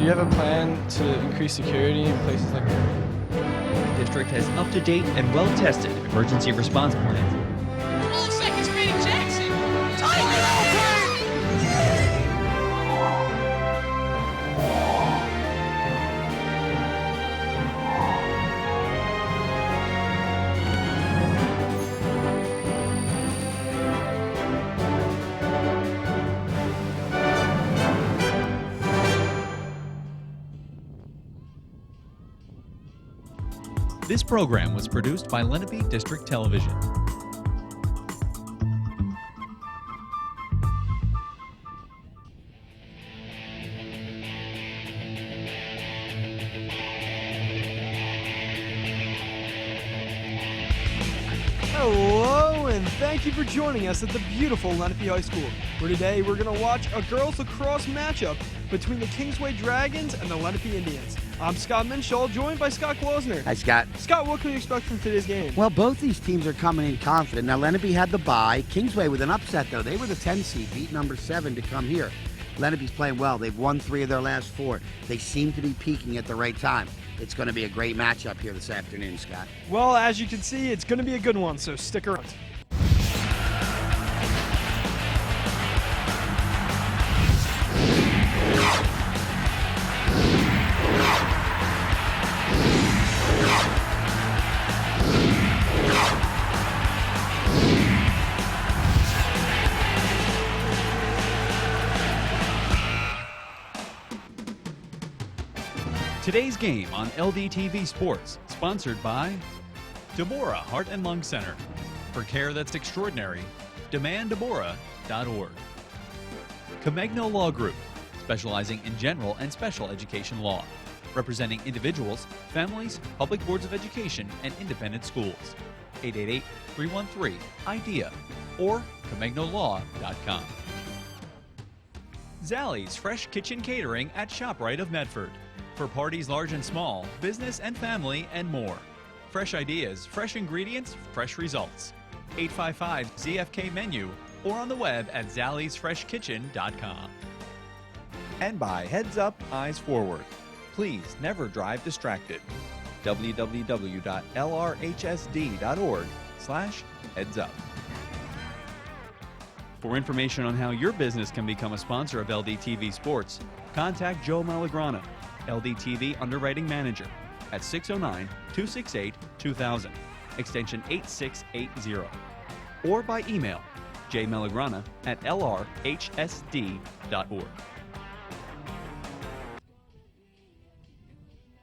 Do you have a plan to increase security in places like that? The district has up-to-date and well-tested emergency response plans. Seconds beating Jackson. Tiger open! This program was produced by Lenape District Television. Hello, and thank you for joining us at the beautiful Lenape High School, where today we're going to watch a girls lacrosse matchup between the Kingsway Dragons and the Lenape Indians. I'm Scott Minshaw, joined by Scott Glosner. Hi, Scott. Scott, what can we expect from today's game? Well, both these teams are coming in confident. Now, Lenape had the bye. Kingsway with an upset, though. They were the 10 seed, beat number 7 to come here. Lenape's playing well. They've won 3 of their last 4. They seem to be peaking at the right time. It's going to be a great matchup here this afternoon, Scott. Well, as you can see, it's going to be a good one, so stick around. Today's game on LDTV Sports, sponsored by Deborah Heart and Lung Center. For care that's extraordinary, demanddeborah.org. Comegno Law Group, specializing in general and special education law, representing individuals, families, public boards of education, and independent schools. 888-313-IDEA or ComegnoLaw.com. Zallie's Fresh Kitchen Catering at ShopRite of Medford. For parties large and small, business and family, and more. Fresh ideas, fresh ingredients, fresh results. 855-ZFK menu or on the web at zalliesfreshkitchen.com. And by Heads Up, Eyes Forward. Please never drive distracted. www.lrhsd.org/headsup. For information on how your business can become a sponsor of LDTV Sports, contact Joe Malagrana, LDTV Underwriting Manager, at 609-268-2000, extension 8680, or by email jmelagrana@lrhsd.org.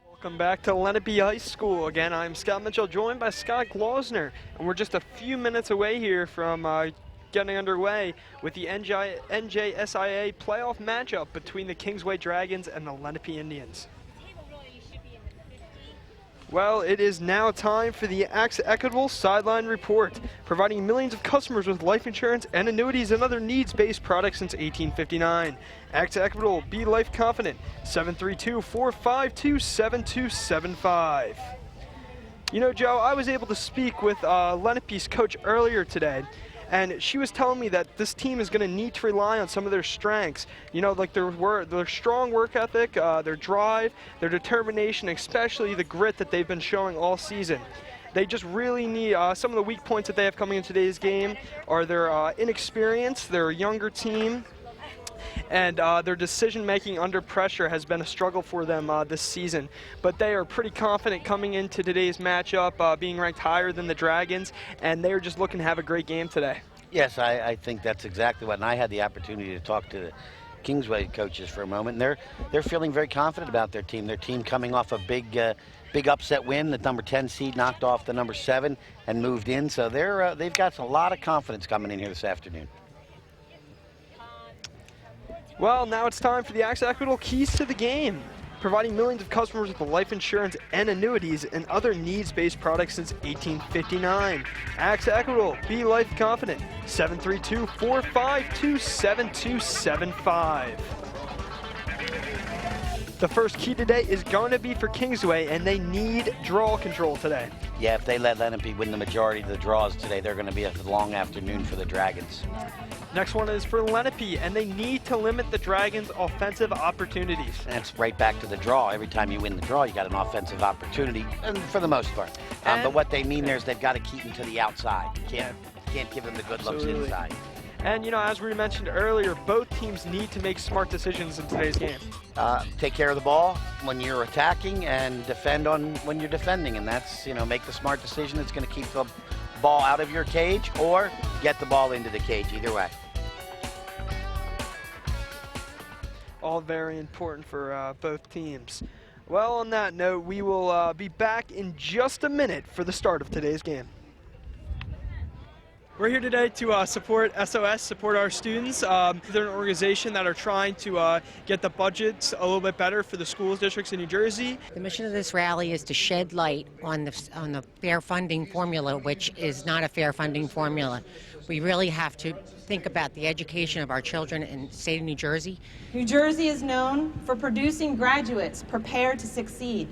Welcome back to Lenape High School. Again, I'm Scott Mitchell, joined by Scott Glosner, and we're just a few minutes away here from getting underway with the NJSIA playoff matchup between the Kingsway Dragons and the Lenape Indians. Well, it is now time for the AXA Equitable Sideline Report, providing millions of customers with life insurance and annuities and other needs-based products since 1859. AXA Equitable, be life confident, 732-452-7275. You know, Joe, I was able to speak with Lenape's coach earlier today, and she was telling me that this team is going to need to rely on some of their strengths. You know, like their strong work ethic, their drive, their determination, especially the grit that they've been showing all season. They just really need some of the weak points that they have coming in today's game are their inexperience, their younger team, and their decision-making under pressure has been a struggle for them this season. But they are pretty confident coming into today's matchup, being ranked higher than the Dragons, and they're just looking to have a great game today. Yes, I think that's exactly what, and I had the opportunity to talk to the Kingsway coaches for a moment, and they're feeling very confident about their team. Their team coming off a big upset win. The number 10 seed knocked off the number 7 and moved in, so they've got a lot of confidence coming in here this afternoon. Well, now it's time for the AXA Equitable Keys to the Game, providing millions of customers with life insurance and annuities and other needs-based products since 1859. AXA Equitable, be life confident, 732-452-7275. The first key today is going to be for Kingsway, and they need draw control today. Yeah, if they let Lenape win the majority of the draws today, they're going to be a long afternoon for the Dragons. Next one is for Lenape, and they need to limit the Dragons' offensive opportunities. And it's right back to the draw. Every time you win the draw, you got an offensive opportunity, and for the most part. But what they mean there is they've got to keep them to the outside. You can't give them the good looks inside. And, you know, as we mentioned earlier, both teams need to make smart decisions in today's game. Take care of the ball when you're attacking and defend on when you're defending. And that's, you know, make the smart decision that's going to keep the ball out of your cage or get the ball into the cage, either way. All very important for both teams. Well, on that note, we will be back in just a minute for the start of today's game. We're here today to support SOS, support our students. They're an organization that are trying to get the budgets a little bit better for the schools districts in New Jersey. The mission of this rally is to shed light on the fair funding formula, which is not a fair funding formula. We really have to think about the education of our children in the state of New Jersey. New Jersey is known for producing graduates prepared to succeed.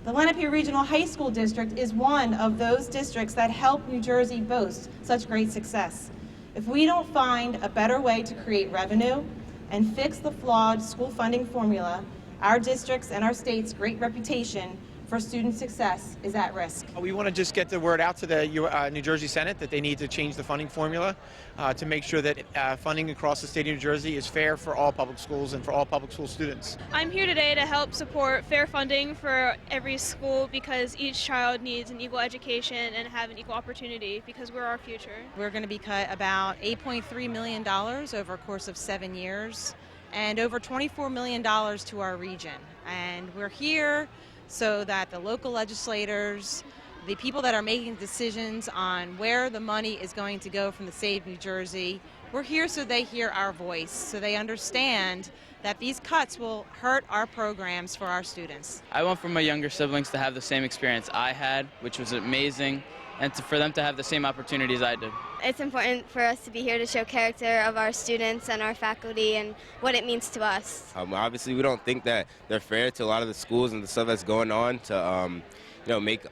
The Lenape Regional High School District is one of those districts that help New Jersey boast such great success. If we don't find a better way to create revenue and fix the flawed school funding formula, our district's and our state's great reputation for student success is at risk. We want to just get the word out to the New Jersey Senate that they need to change the funding formula to make sure that funding across the state of New Jersey is fair for all public schools and for all public school students. I'm here today to help support fair funding for every school because each child needs an equal education and have an equal opportunity because we're our future. We're going to be cut about $8.3 million over a course of 7 years and over $24 million to our region. And we're here so that the local legislators, the people that are making decisions on where the money is going to go from the state of New Jersey, we're here so they hear our voice, so they understand that these cuts will hurt our programs for our students. I want for my younger siblings to have the same experience I had, which was amazing, and for them to have the same opportunities I did. It's important for us to be here to show character of our students and our faculty and what it means to us. Obviously, we don't think that they're fair to a lot of the schools and the stuff that's going on to, make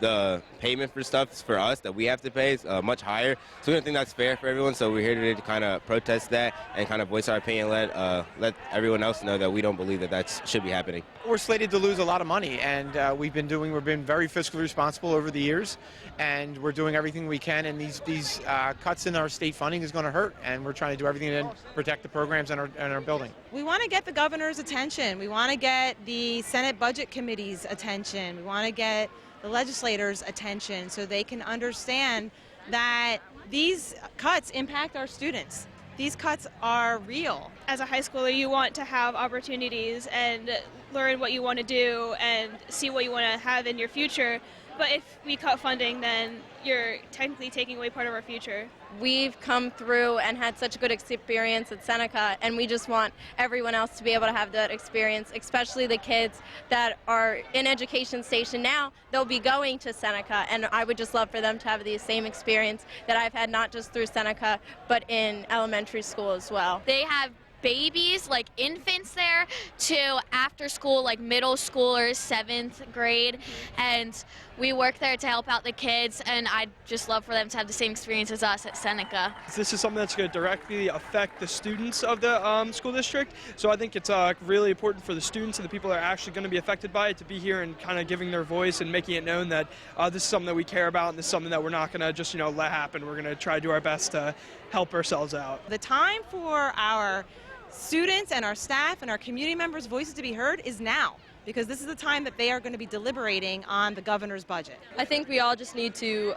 the payment for stuff for us that we have to pay is much higher. So we don't think that's fair for everyone. So we're here today to kind of protest that and kind of voice our opinion, let everyone else know that we don't believe that that should be happening. We're slated to lose a lot of money, and we've been very fiscally responsible over the years, and we're doing everything we can. And these cuts in our state funding is going to hurt, and we're trying to do everything to protect the programs in our building. We want to get the governor's attention. We want to get the Senate Budget Committee's attention. We want to get the legislators' attention so they can understand that these cuts impact our students. These cuts are real. As a high schooler, you want to have opportunities and learn what you want to do and see what you want to have in your future. But if we cut funding, then you're technically taking away part of our future. We've come through and had such a good experience at Seneca, and we just want everyone else to be able to have that experience, especially the kids that are in education station now. They'll be going to Seneca, and I would just love for them to have the same experience that I've had, not just through Seneca, but in elementary school as well. They have babies, like infants there, to after school, like middle schoolers, 7th grade, and we work there to help out the kids, and I'd just love for them to have the same experience as us at Seneca. This is something that's going to directly affect the students of the school district, so I think it's really important for the students and the people that are actually going to be affected by it to be here and kind of giving their voice and making it known that this is something that we care about and this is something that we're not going to just let happen. We're going to try to do our best to help ourselves out. The time for our students and our staff and our community members' voices to be heard is now, because this is the time that they are going to be deliberating on the governor's budget. I think we all just need to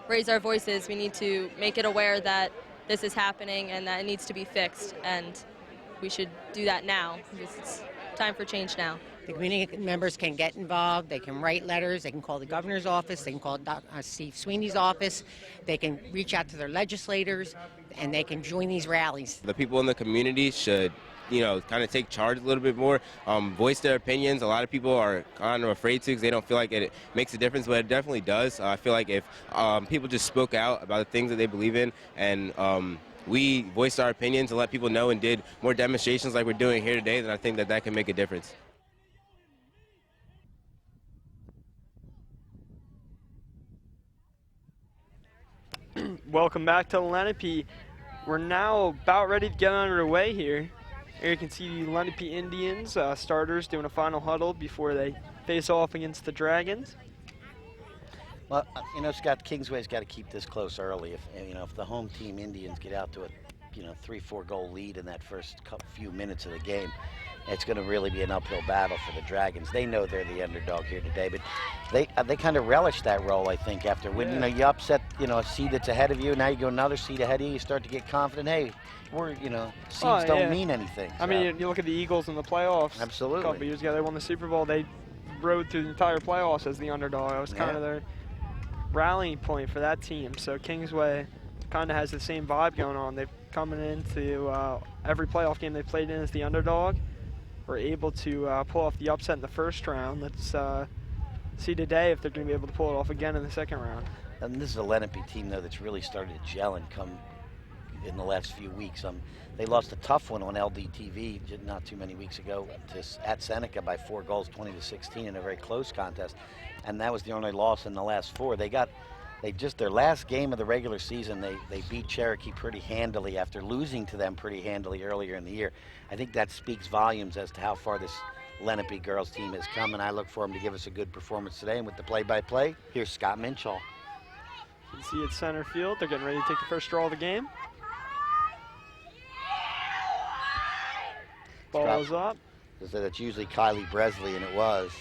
raise our voices. We need to make it aware that this is happening and that it needs to be fixed, and we should do that now because it's time for change now. The community members can get involved. They can write letters. They can call the governor's office. They can call Steve Sweeney's office. They can reach out to their legislators, and they can join these rallies. The people in the community should, kind of take charge a little bit more, voice their opinions. A lot of people are kind of afraid to because they don't feel like it makes a difference, but it definitely does. I feel like if people just spoke out about the things that they believe in and we voiced our opinions and let people know and did more demonstrations like we're doing here today, then I think that can make a difference. Welcome back to Lenape. we're now about ready to get underway here. Here you can see the Lenape Indians starters doing a final huddle before they face off against the Dragons. Well, you know, Scott, Kingsway's got to keep this close early. If the home team Indians get out to a 3-4 goal lead in that first few minutes of the game, it's going to really be an uphill battle for the Dragons. They know they're the underdog here today, but they kind of relish that role, I think, after when you upset a seed that's ahead of you. Now you go another seed ahead of you. You start to get confident. Hey, seeds don't mean anything. So. I mean, you look at the Eagles in the playoffs. Absolutely. A couple years ago, they won the Super Bowl. They rode through the entire playoffs as the underdog. That was kind of their rallying point for that team. So Kingsway kind of has the same vibe going on. They've coming into every playoff game they played in as the underdog. Were able to pull off the upset in the first round. Let's see today if they're going to be able to pull it off again in the second round. And this is a Lenape team, though, that's really started to gel and come in the last few weeks. They lost a tough one on LDTV not too many weeks ago at Seneca by 4 goals, 20-16 in a very close contest. And that was the only loss in the last 4. Their last game of the regular season, they beat Cherokee pretty handily after losing to them pretty handily earlier in the year. I think that speaks volumes as to how far this Lenape girls team has come, and I look for them to give us a good performance today. And with the play-by-play, here's Scott Minchall. You can see at center field, they're getting ready to take the first draw of the game. Ball is up. That's usually Kylie Bresley, and it was.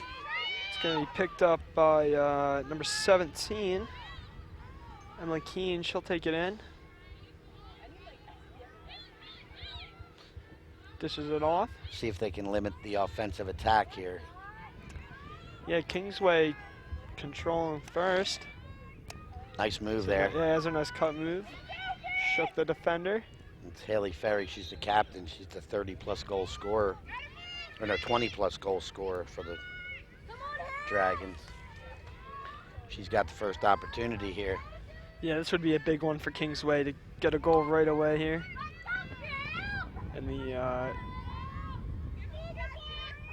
It's going to be picked up by number 17. Emily Keene, she'll take it in. Dishes it off. See if they can limit the offensive attack here. Yeah, Kingsway controlling first. Nice move there. Yeah, that's a nice cut move. Shook the defender. It's Haley Ferry. She's the captain. She's the 30-plus goal scorer. Or no, 20-plus goal scorer for the Dragons. She's got the first opportunity here. Yeah, this would be a big one for Kingsway to get a goal right away here. And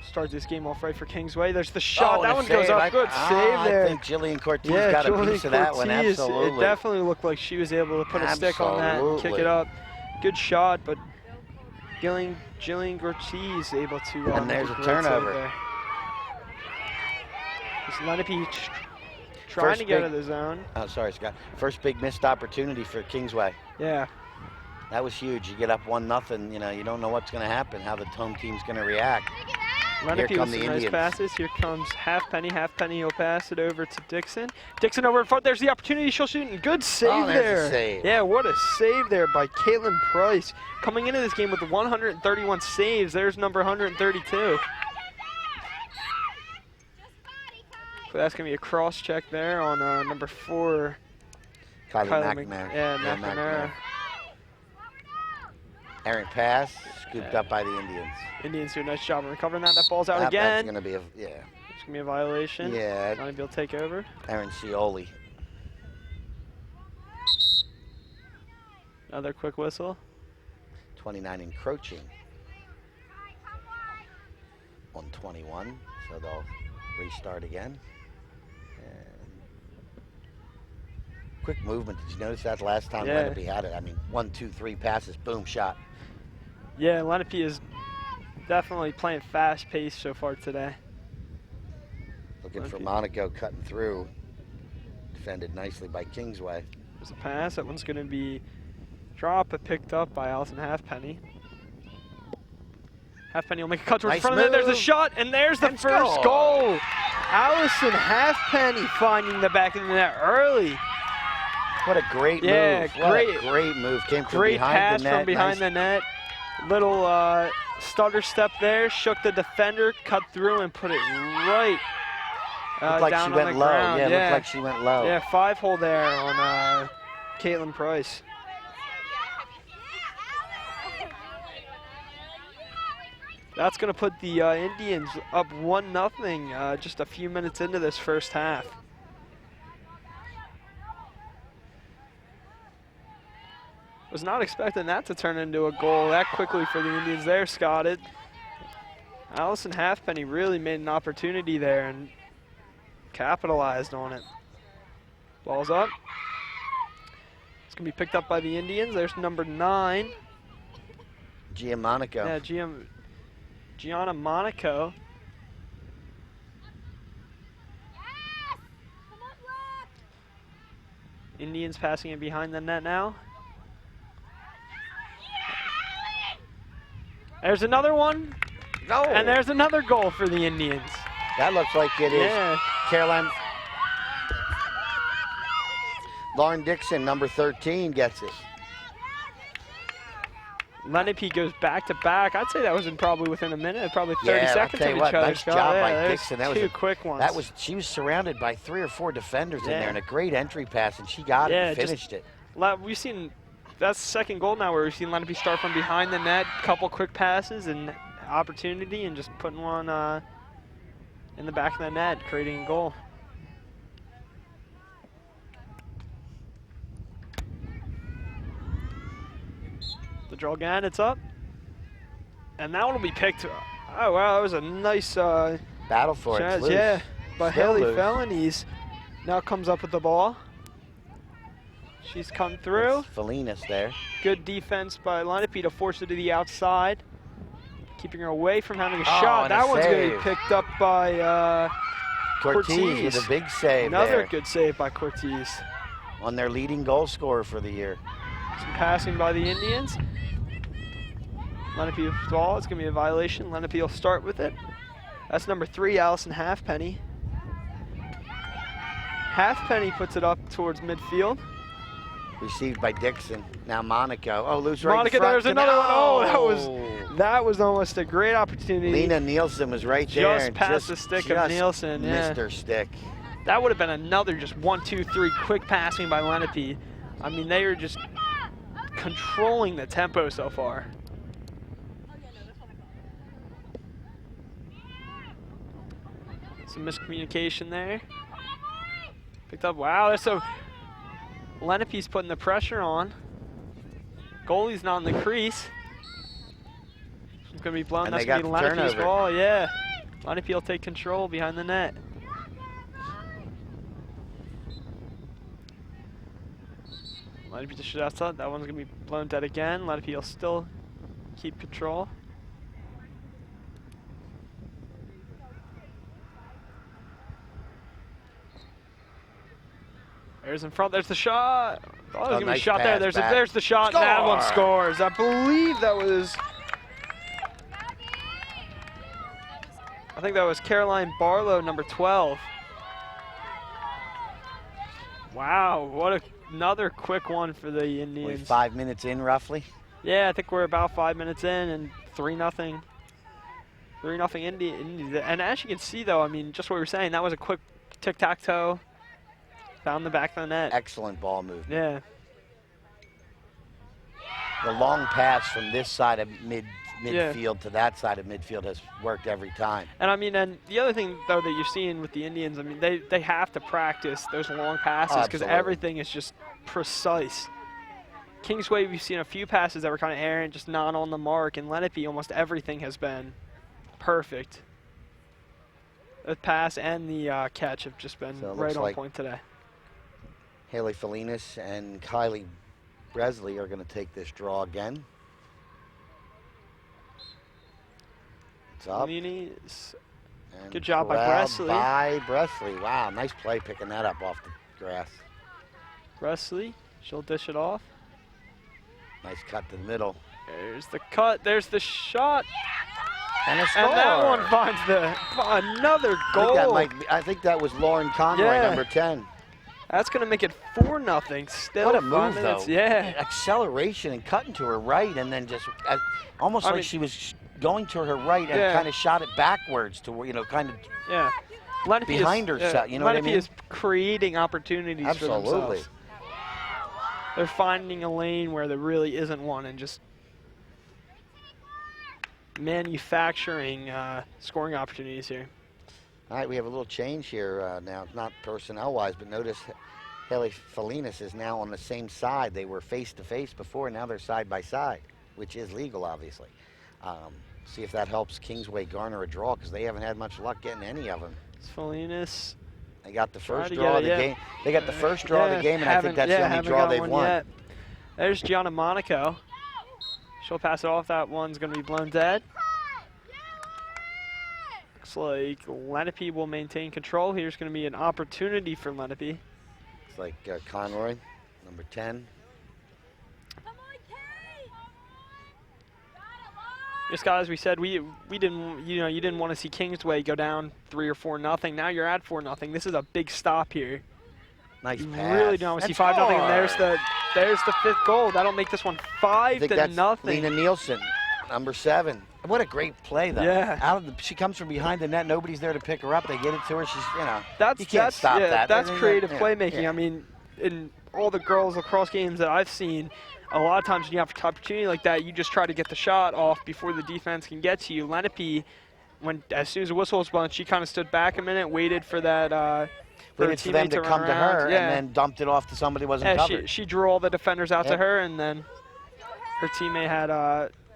start this game off right for Kingsway. There's the shot. That one goes up. Good save there. I think Jillian Cortez got a piece of that one. Absolutely. It definitely looked like she was able to put a stick on that and kick it up. Good shot, but Jillian Cortez able to. And there's a turnover. This Lenape trying to get out of the zone. Oh, sorry, Scott. First big missed opportunity for Kingsway. Yeah. That was huge. You get up 1-0, you don't know what's going to happen, how the home team's going to react. Lenape with some nice passes. Here comes Halfpenny. Halfpenny will pass it over to Dixon. Dixon over in front. There's the opportunity. She'll shoot. And good save there. A save. Yeah, what a save there by Caitlin Price. Coming into this game with 131 saves. There's number 132. So that's going to be a cross check there on number 4. Kylie McNamara. Yeah, McNamara. Errant pass, scooped up by the Indians. Indians do a nice job of recovering that. That ball's out again. That's going to be It's going to be a violation. Yeah. Lenape will take over. Erin Scioli. Another quick whistle. 29 encroaching on 21, so they'll restart again. Quick movement. Did you notice that last time Lenape had it? I mean, 1, 2, 3 passes, boom, shot. Yeah, Lenape is definitely playing fast-paced so far today. Looking for Monaco cutting through. Defended nicely by Kingsway. There's a pass. That one's going to be dropped but picked up by Allison Halfpenny. Halfpenny will make a cut towards the front of it. There's a shot, and there's the first goal. Allison Halfpenny finding the back of the net early. What a great move. What a great move. Came from great behind the net. Great pass from behind the net. Little stutter step there. Shook the defender, cut through, and put it right down on the ground. Yeah, looked like she went low. Yeah, 5-hole there on Caitlin Price. That's going to put the Indians up 1-0 just a few minutes into this first half. Was not expecting that to turn into a goal that quickly for the Indians there, Scott. Allison Halfpenny really made an opportunity there and capitalized on it. Ball's up. It's going to be picked up by the Indians. There's number 9. Monaco. Yeah, Gianna Monaco. Indians passing it behind the net now. There's another one. Goal. And there's another goal for the Indians. That looks like it is Caroline. Lauren Dixon, number 13, gets it. Lenape goes back to back. I'd say that was probably within a minute, probably 30 seconds of each other. Nice job by Dixon. That was two quick ones. She was surrounded by 3 or 4 defenders in there, and a great entry pass, and she got it and finished it. We've seen that's the second goal now where we've seen Lenape start from behind the net, couple quick passes and opportunity, and just putting one in the back of the net, creating a goal. The draw again, it's up. And that one will be picked. Oh, wow, that was a nice battle for it. Yeah, by Haley Felonies. Now comes up with the ball. She's come through. Felinas there. Good defense by Lenape to force it to the outside. Keeping her away from having a shot. That one's going to be picked up by Cortez with a big save. Another good save by Cortez. On their leading goal scorer for the year. Some passing by the Indians. Lenape ball, it's going to be a violation. Lenape will start with it. That's number 3, Allison Halfpenny. Halfpenny puts it up towards midfield. Received by Dixon. Now Monaco. Oh, loose right Monaco, in front. there's another one. Oh, that was almost a great opportunity. Lena Nielsen was right there. Just past the stick of Nielsen. Missed her stick. That would have been another just 1, 2, 3 quick passing by Lenape. I mean, they are just controlling the tempo so far. Some miscommunication there. Picked up. Wow, so Lenape's putting the pressure on. Goalie's not in the crease. It's going to be blown. And that's going to be Lenape's turnover. ball. Yeah. Lenape will take control behind the net. Lenape just shot outside. That one's going to be blown dead again. Lenape will still keep control. There's in front. There's the shot. Oh, there's going to be a shot there. There's the shot. And that one scores. I believe that was... I think that was Caroline Barlow, number 12. Wow, what another quick one for the Indians. 5 minutes in, roughly? Yeah, I think we're about 5 minutes in, and 3-0. 3-0 Indians. And as you can see, though, I mean, just what we were saying, that was a quick tic-tac-toe. Found the back of the net. Excellent ball movement. Yeah. The long pass from this side of midfield to that side of midfield has worked every time. And I mean, and the other thing though that you're seeing with the Indians, I mean, they have to practice those long passes because everything is just precise. Kingsway, we've seen a few passes that were kind of errant, just not on the mark, and Lenape, almost everything has been perfect. The pass and the catch have just been right on point today. Haley Felinas and Kylie Bresley are going to take this draw again. It's up. Good job by Bresley. Wow, nice play picking that up off the grass. Bresley, she'll dish it off. Nice cut to the middle. There's the cut. There's the shot. And a score. And that one finds another goal. I think that was Lauren Conroy, number 10. That's going to make it 4-0. Still, what a move, though. Yeah. Acceleration and cutting to her right, and then just almost like she was going to her right and kind of shot it backwards to where, kind of behind herself. You know what I mean? Lenape is creating opportunities for themselves. They're finding a lane where there really isn't one and just manufacturing scoring opportunities here. All right, we have a little change here now, not personnel-wise, but notice Haley Felinas is now on the same side. They were face-to-face before, now they're side-by-side, which is legal, obviously. See if that helps Kingsway garner a draw, because they haven't had much luck getting any of them. Felinas. They got the first draw of the game. They got the first draw of the game, and I think that's the only draw they've won. There's Gianna Monaco. She'll pass it off. That one's going to be blown dead. Looks like Lenape will maintain control. Here's going to be an opportunity for Lenape. It's like Conroy, number 10. Just guys, we said we didn't, you didn't want to see Kingsway go down 3 or 4-0. Now you're at 4-0. This is a big stop here. Nice you pass. Really don't want to see 5-0, and there's the 5th goal. That'll make this one 5-0. Lena Nielsen, number 7. What a great play, though. Yeah. She comes from behind the net. Nobody's there to pick her up. They get it to her. She's, you can't stop that. That's creative playmaking. Yeah. I mean, in all the girls lacrosse games that I've seen, a lot of times when you have an opportunity like that, you just try to get the shot off before the defense can get to you. Lenape, as soon as the whistle was blown, she kind of stood back a minute, waited for that. Waited for them to come to her, and then dumped it off to somebody who wasn't covered. She drew all the defenders out to her, and then her teammate had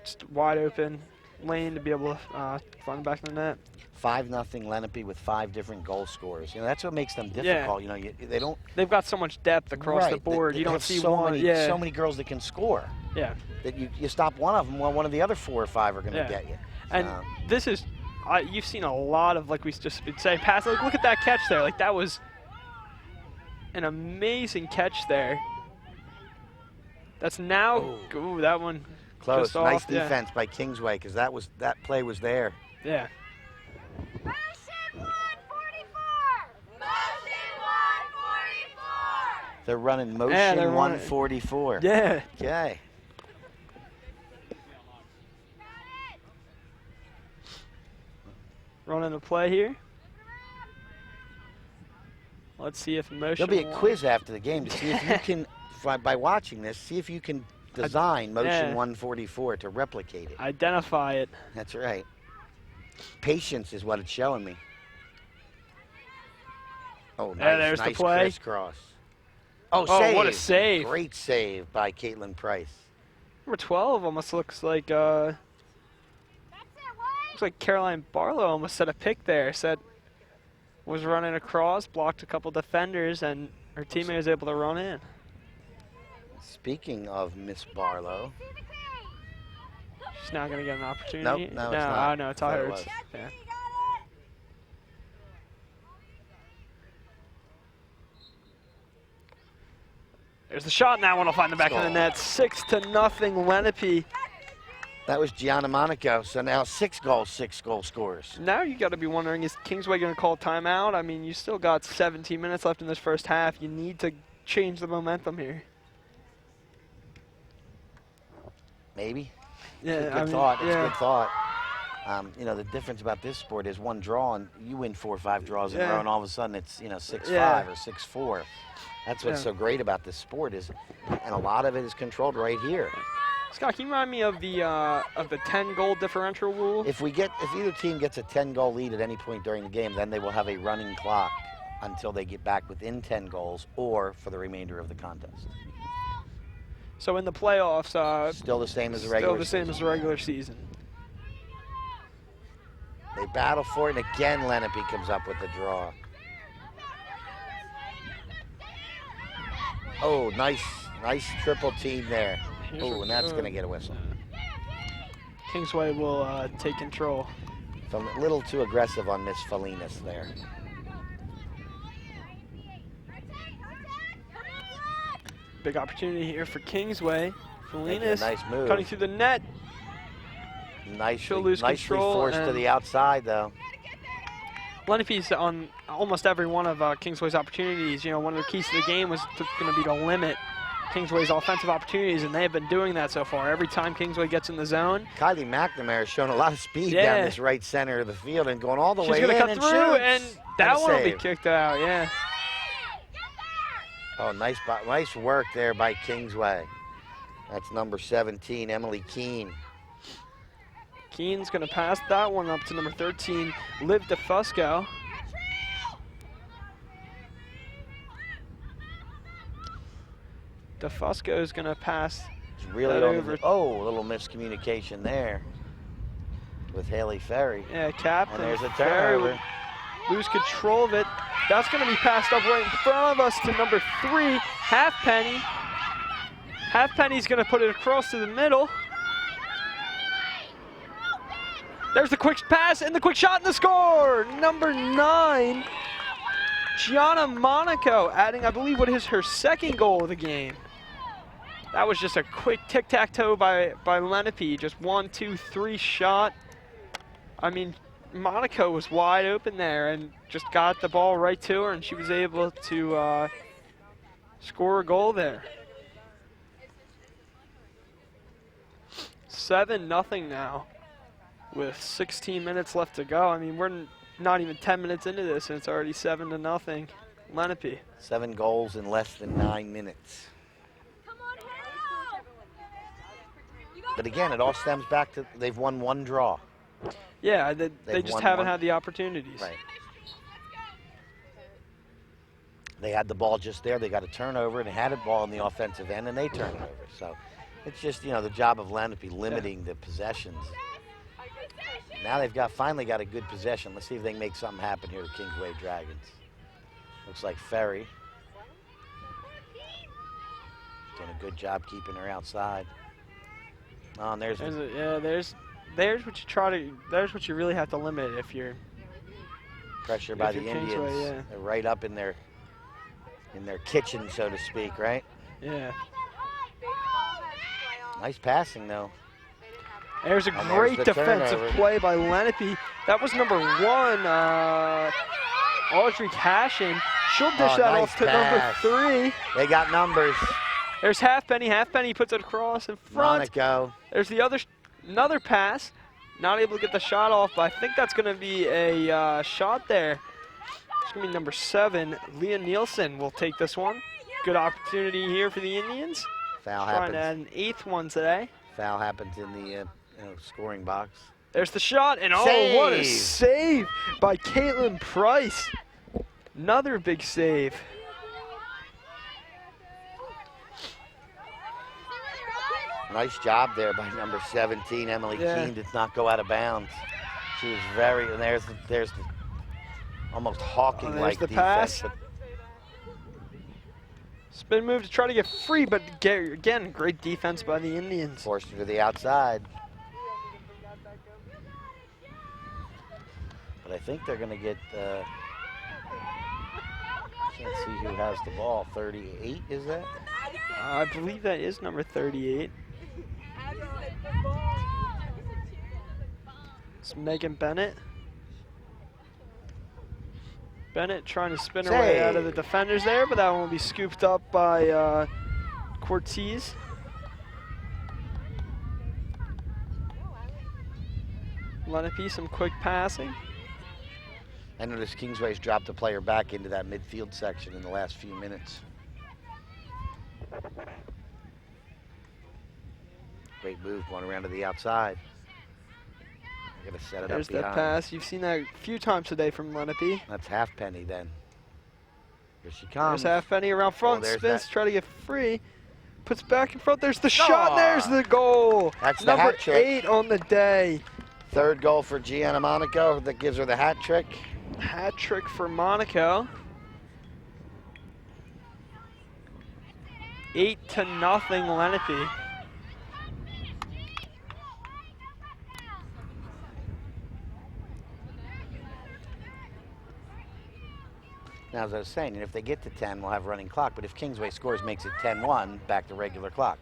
just wide open lane to be able to find back in the net. 5-0 Lenape with 5 different goal scorers. That's what makes them difficult. They don't. They've got so much depth across the board. You don't see so many girls that can score. Yeah. That you stop one of them, well, one of the other 4 or 5 are going to get you. And this is, you've seen a lot of, like we just been saying, pass. Like, look at that catch there. Like, that was an amazing catch there. That's now. Ooh, that one. Close. Nice defense by Kingsway, because that play was there. Yeah. Motion 144! Motion 144! They're running motion 144. Yeah. Okay. Running a play here. Let's see if motion. There'll be a quiz after the game to see if you can, by watching this, see if you can design motion 144 to replicate it. Identify it. That's right. Patience is what it's showing me. Oh, nice, there's nice the play. Crisscross. Oh, save. What a save. Great save by Caitlin Price. Number 12 almost looks like Caroline Barlow almost set a pick there. Was running across, blocked a couple defenders, and her teammate was able to run in. Speaking of Miss Barlow. She's not going to get an opportunity. No, it's not. Oh, no, it's all hers. Yeah. There's the shot, and that one will find the back of the net. 6-0 Lenape. That was Gianna Monaco, so now 6 goal scorers. Now you got to be wondering, is Kingsway going to call timeout? I mean, you still got 17 minutes left in this first half. You need to change the momentum here. Maybe. Yeah, It's a good thought. It's a good thought. The difference about this sport is one draw, and you win 4 or 5 draws in a row, and all of a sudden it's 6-5 or 6-4. That's what's so great about this sport and a lot of it is controlled right here. Scott, can you remind me of the 10-goal differential rule? If either team gets a 10-goal lead at any point during the game, then they will have a running clock until they get back within 10 goals or for the remainder of the contest. So in the playoffs, still the same as the regular season. Still the same as the regular season. They battle for it, and again Lenape comes up with the draw. Oh, nice triple team there. Oh, and that's going to get a whistle. Kingsway will take control. So a little too aggressive on Miss Felinas there. Big opportunity here for Kingsway. Felinas nice move. Cutting through the net. She'll lose nicely control. Forced to the outside, though. Lenape's on almost every one of Kingsway's opportunities. One of the keys to the game was going to be to limit Kingsway's offensive opportunities, and they have been doing that so far. Every time Kingsway gets in the zone. Kylie McNamara has shown a lot of speed down this right center of the field and going all the way in. She's going to cut through, and that one will be save. kicked out, yeah. Oh, nice work there by Kingsway. That's number 17, Emily Keene. Keene's going to pass that one up to number 13, Liv DeFusco. DeFusco is going to pass really over. A little miscommunication there with Haley Ferry. Yeah, Captain. And there's a turnover. Lose control of it. That's going to be passed up right in front of us to number 3, Halfpenny. Halfpenny's going to put it across to the middle. There's the quick pass and the quick shot and the score. Number 9, Gianna Monaco, adding, I believe, what is her second goal of the game. That was just a quick tic-tac-toe by Lenape. Just 1, 2, 3 shot. I mean, Monaco was wide open there and just got the ball right to her, and she was able to score a goal there. 7-0 now with 16 minutes left to go. I mean, we're not even 10 minutes into this, and it's already 7-0 Lenape. 7 goals in less than 9 minutes. But again, it all stems back to they've won 1 draw. Yeah, they just haven't had the opportunities. Right. They had the ball just there. They got a turnover, and they had a ball in the offensive end, and they turned it over. So it's just, you know, the job of Lenape limiting the possessions. Now they've finally got a good possession. Let's see if they can make something happen here with Kingsway Dragons. Looks like Ferry doing a good job keeping her outside. Oh, and there's what you try to. There's what you really have to limit if you're pressure by the Indians. Kingsway, yeah. They're right up in their kitchen, so to speak, right? Yeah. Nice passing though. There's a great defensive play by Lenape. That was number 1, Audrey Cashin. She'll dish that nice off to pass. number 3. They got numbers. There's Halfpenny. Halfpenny puts it across in front. Monaco. There's the another pass. Not able to get the shot off, but I think that's going to be a shot there. It's going to be number 7. Leah Nielsen will take this one. Good opportunity here for the Indians. Foul Trying happens. to add an 8th one today. Foul happens in the scoring box. There's the shot, and oh, what a save by Caitlin Price. Another big save. Nice job there by number 17, Emily Keene, did not go out of bounds. She was very, and there's the almost Hawking-like the defense. pass. Spin move to try to get free, but again, great defense by the Indians. Forced her to the outside. But I think they're going to get, can't see who has the ball, 38 is that? I believe that is number 38. It's Megan Bennett. Bennett trying to spin her way out of the defenders there, but that one will be scooped up by Cortez. Lenape, some quick passing. I noticed Kingsway's dropped a player back into that midfield section in the last few minutes. Great move going around to the outside. They're going to set it There's up behind. that pass. You've seen that a few times today from Lenape. That's Halfpenny then. Here she comes. There's Halfpenny around front, there's spins, that. try to get free. Puts back in front. There's the shot. There's the goal. That's the number hat trick. 8 on the day. 3rd goal for Gianna Monaco. That gives her the hat trick. Hat trick for Monaco. 8-0 Lenape. Now, as I was saying, if they get to 10, we'll have a running clock. But if Kingsway scores, makes it 10-1, back to regular clock.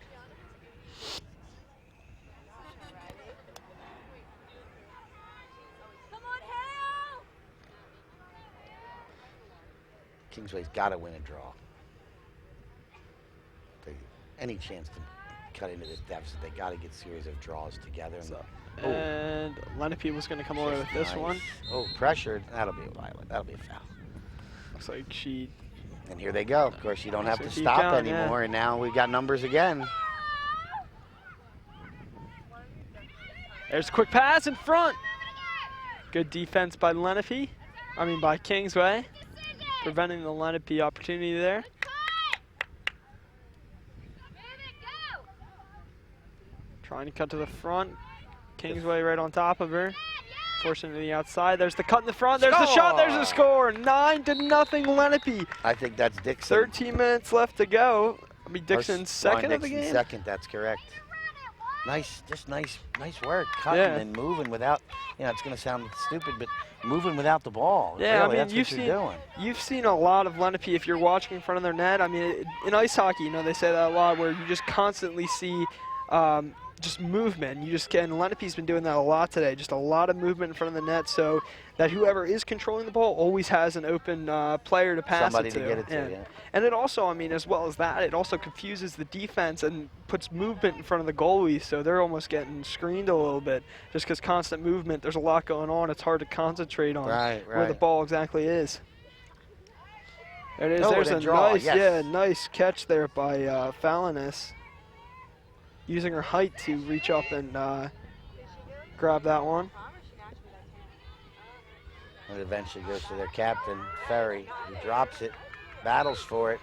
Kingsway's got to win a draw. Any chance to cut into this deficit, they got to get a series of draws together. And Lenape was going to come away with this one. Oh, pressured. That'll be a violent. That'll be a foul. Looks like she. And here they go. Of course, you don't have to keep stop going, anymore. yeah. And now we've got numbers again. There's a quick pass in front. Good defense by Lenape. By Kingsway. Preventing the Lenape opportunity there. Trying to cut to the front. Kingsway right on top of her. Forcing to the outside. There's the cut in the front. There's the shot. There's the score. 9-0 Lenape. I think that's Dixon. 13 minutes left to go. Be Dixon's second of the game? Second, that's correct. Nice work, cutting and moving without, it's going to sound stupid, but moving without the ball. Yeah, really, I mean, that's what you're doing. You've seen a lot of Lenape if you're watching in front of their net. I mean, in ice hockey, they say that a lot, where you just constantly see just movement. And Lenape's been doing that a lot today, just a lot of movement in front of the net, so that whoever is controlling the ball always has an open player to pass Somebody it to. to get it to, yeah. And it also, I mean, as well as that, it also confuses the defense and puts movement in front of the goalie, so they're almost getting screened a little bit. Just because constant movement, there's a lot going on. It's hard to concentrate on where the ball exactly is. There it is. There's a nice catch there by Falinis, using her height to reach up and grab that one. And it eventually goes to their captain, Ferry, who drops it, battles for it.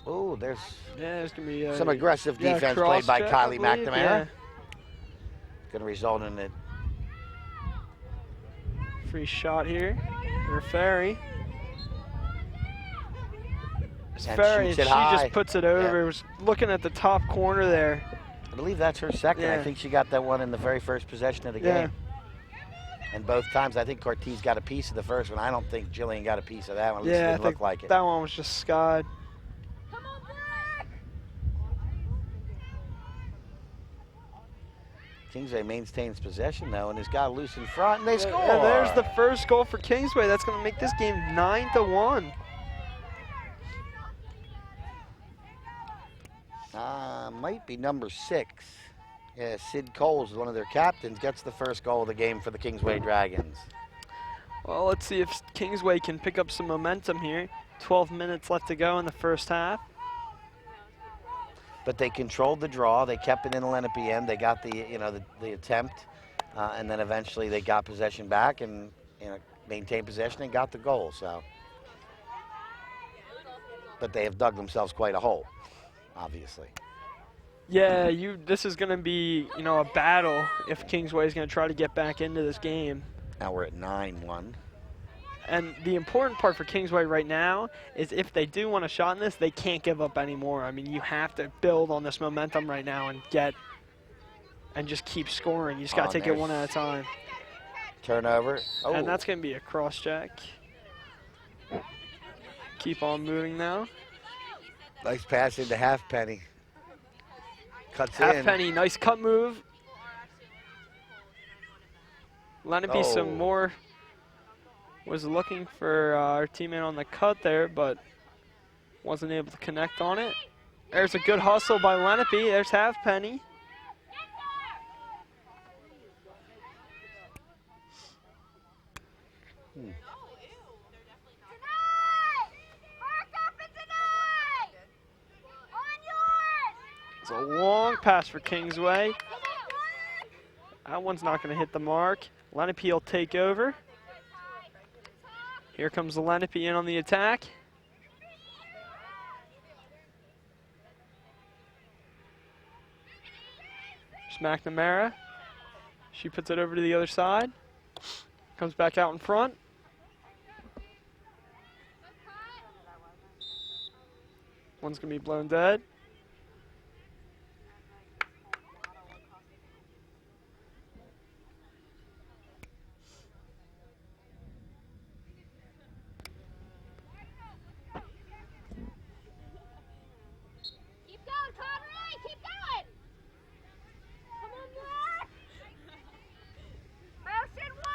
Oh, there's going to be some aggressive defense played by Kylie McNamara. Yeah. Going to result in a free shot here for Ferry. Ferry, she just puts it over. Yeah. Was looking at the top corner there. I believe that's her second. Yeah. I think she got that one in the very first possession of the game. And both times, I think Cortez got a piece of the first one. I don't think Jillian got a piece of that one. At least it didn't look like it. That one was just skied. Kingsway maintains possession, though, and has got loose in front, and they score. And there's the first goal for Kingsway. That's going to make this game 9-1. Might be number 6. Yeah, Sid Coles is one of their captains, gets the first goal of the game for the Kingsway Dragons. Well, let's see if Kingsway can pick up some momentum here. 12 minutes left to go in the first half. But they controlled the draw. They kept it in the Lenape end. They got the attempt, and then eventually they got possession back and maintained possession and got the goal. So, but they have dug themselves quite a hole, obviously. Yeah, this is going to be a battle if Kingsway is going to try to get back into this game. Now we're at 9-1. And the important part for Kingsway right now is if they do want a shot in this, they can't give up anymore. I mean, you have to build on this momentum right now and just keep scoring. You just got to take it one at a time. Turnover. Oh. And that's going to be a cross check. Keep on moving now. Nice pass into Halfpenny. Cuts in. Halfpenny, nice cut move. Lenape some more. Was looking for our teammate on the cut there, but wasn't able to connect on it. There's a good hustle by Lenape. There's Halfpenny. It's a long pass for Kingsway. That one's not going to hit the mark. Lenape will take over. Here comes the Lenape in on the attack. There's McNamara. She puts it over to the other side. Comes back out in front. One's going to be blown dead.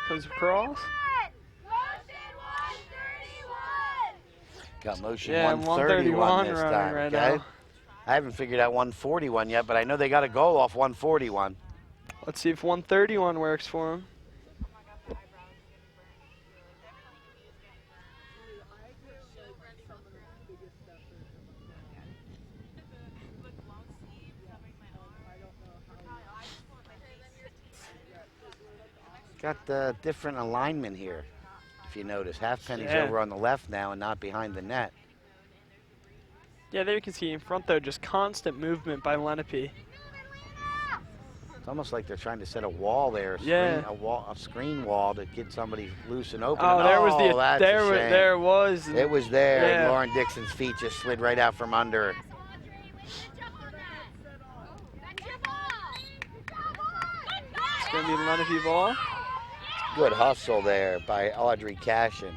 Comes across. Got motion 131 this time. Right okay? now. I haven't figured out 141 yet, but I know they got a goal off 141. Let's see if 131 works for him. Got the different alignment here, if you notice. Halfpenny's over on the left now and not behind the net. Yeah, there you can see in front, though, just constant movement by Lenape. It's almost like they're trying to set a wall there, a screen wall to get somebody loose and open. Oh, there was that's a shame. there it was. It was there, Yeah. and Lauren Dixon's feet just slid right out from under her. It's going to be the Lenape ball. Good hustle there by Audrey Cashin.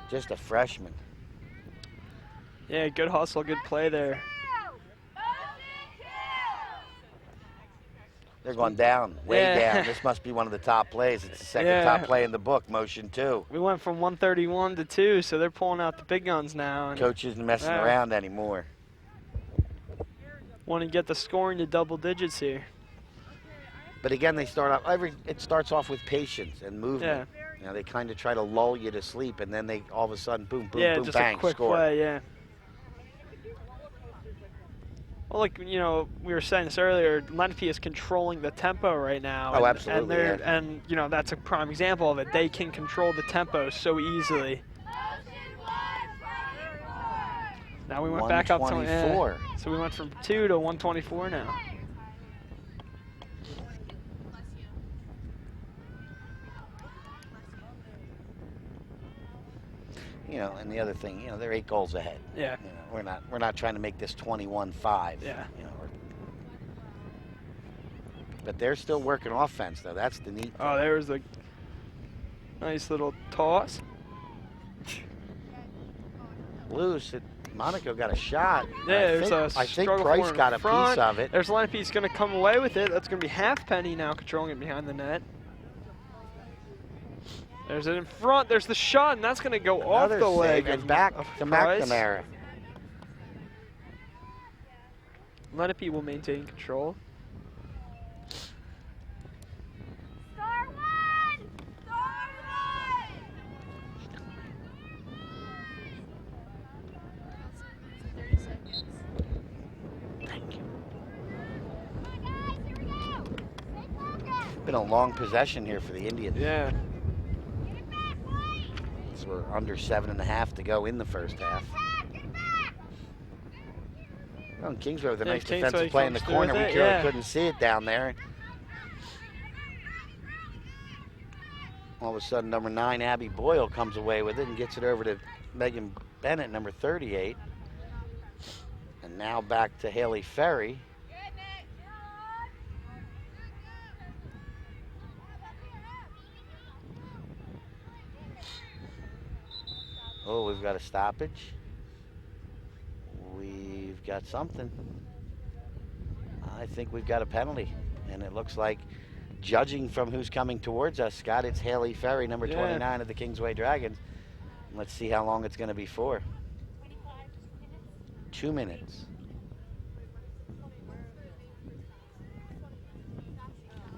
Just a freshman. Yeah, good hustle, good play there. They're going down, way down. This must be one of the top plays. It's the second top play in the book, motion 2. We went from 131 to 2, so they're pulling out the big guns now. And Coach isn't messing around anymore. Want to get the scoring to double digits here. But again, they start off. It starts off with patience and movement. Yeah. You know, they kind of try to lull you to sleep, and then they all of a sudden, boom, boom, boom, just bang, a quick score. play, yeah. Well, like, you know, we were saying this earlier, Lenape is controlling the tempo right now. Oh, absolutely. And, you know, that's a prime example of it. They can control the tempo so easily. Now we went back up to 124. So we went from 2 to 124 now. You know, and the other thing, you know, they're 8 goals ahead. Yeah. You know, we're not trying to make this 21-5. Yeah. You know, but they're still working offense, though. That's the neat thing. Oh, there was a nice little toss. Loose. Monaco got a shot. Yeah, I think Price got a piece of it. There's Lenape's going to come away with it. That's going to be Halfpenny now controlling it behind the net. There's it in front. There's the shot, and that's going to go off the leg. And back to McNamara. Lenape will maintain control. Been a long possession here for the Indians. Yeah. So we're under 7.5 to go in the first half. Well, and Kingsway with a nice defensive play in the corner. We couldn't see it down there. All of a sudden, number 9, Abby Boyle, comes away with it and gets it over to Megan Bennett, number 38. And now back to Haley Ferry. Oh, we've got a stoppage. We've got something. I think we've got a penalty. And it looks like, judging from who's coming towards us, Scott, it's Haley Ferry, number 29 of the Kingsway Dragons. And let's see how long it's going to be for. 2 minutes.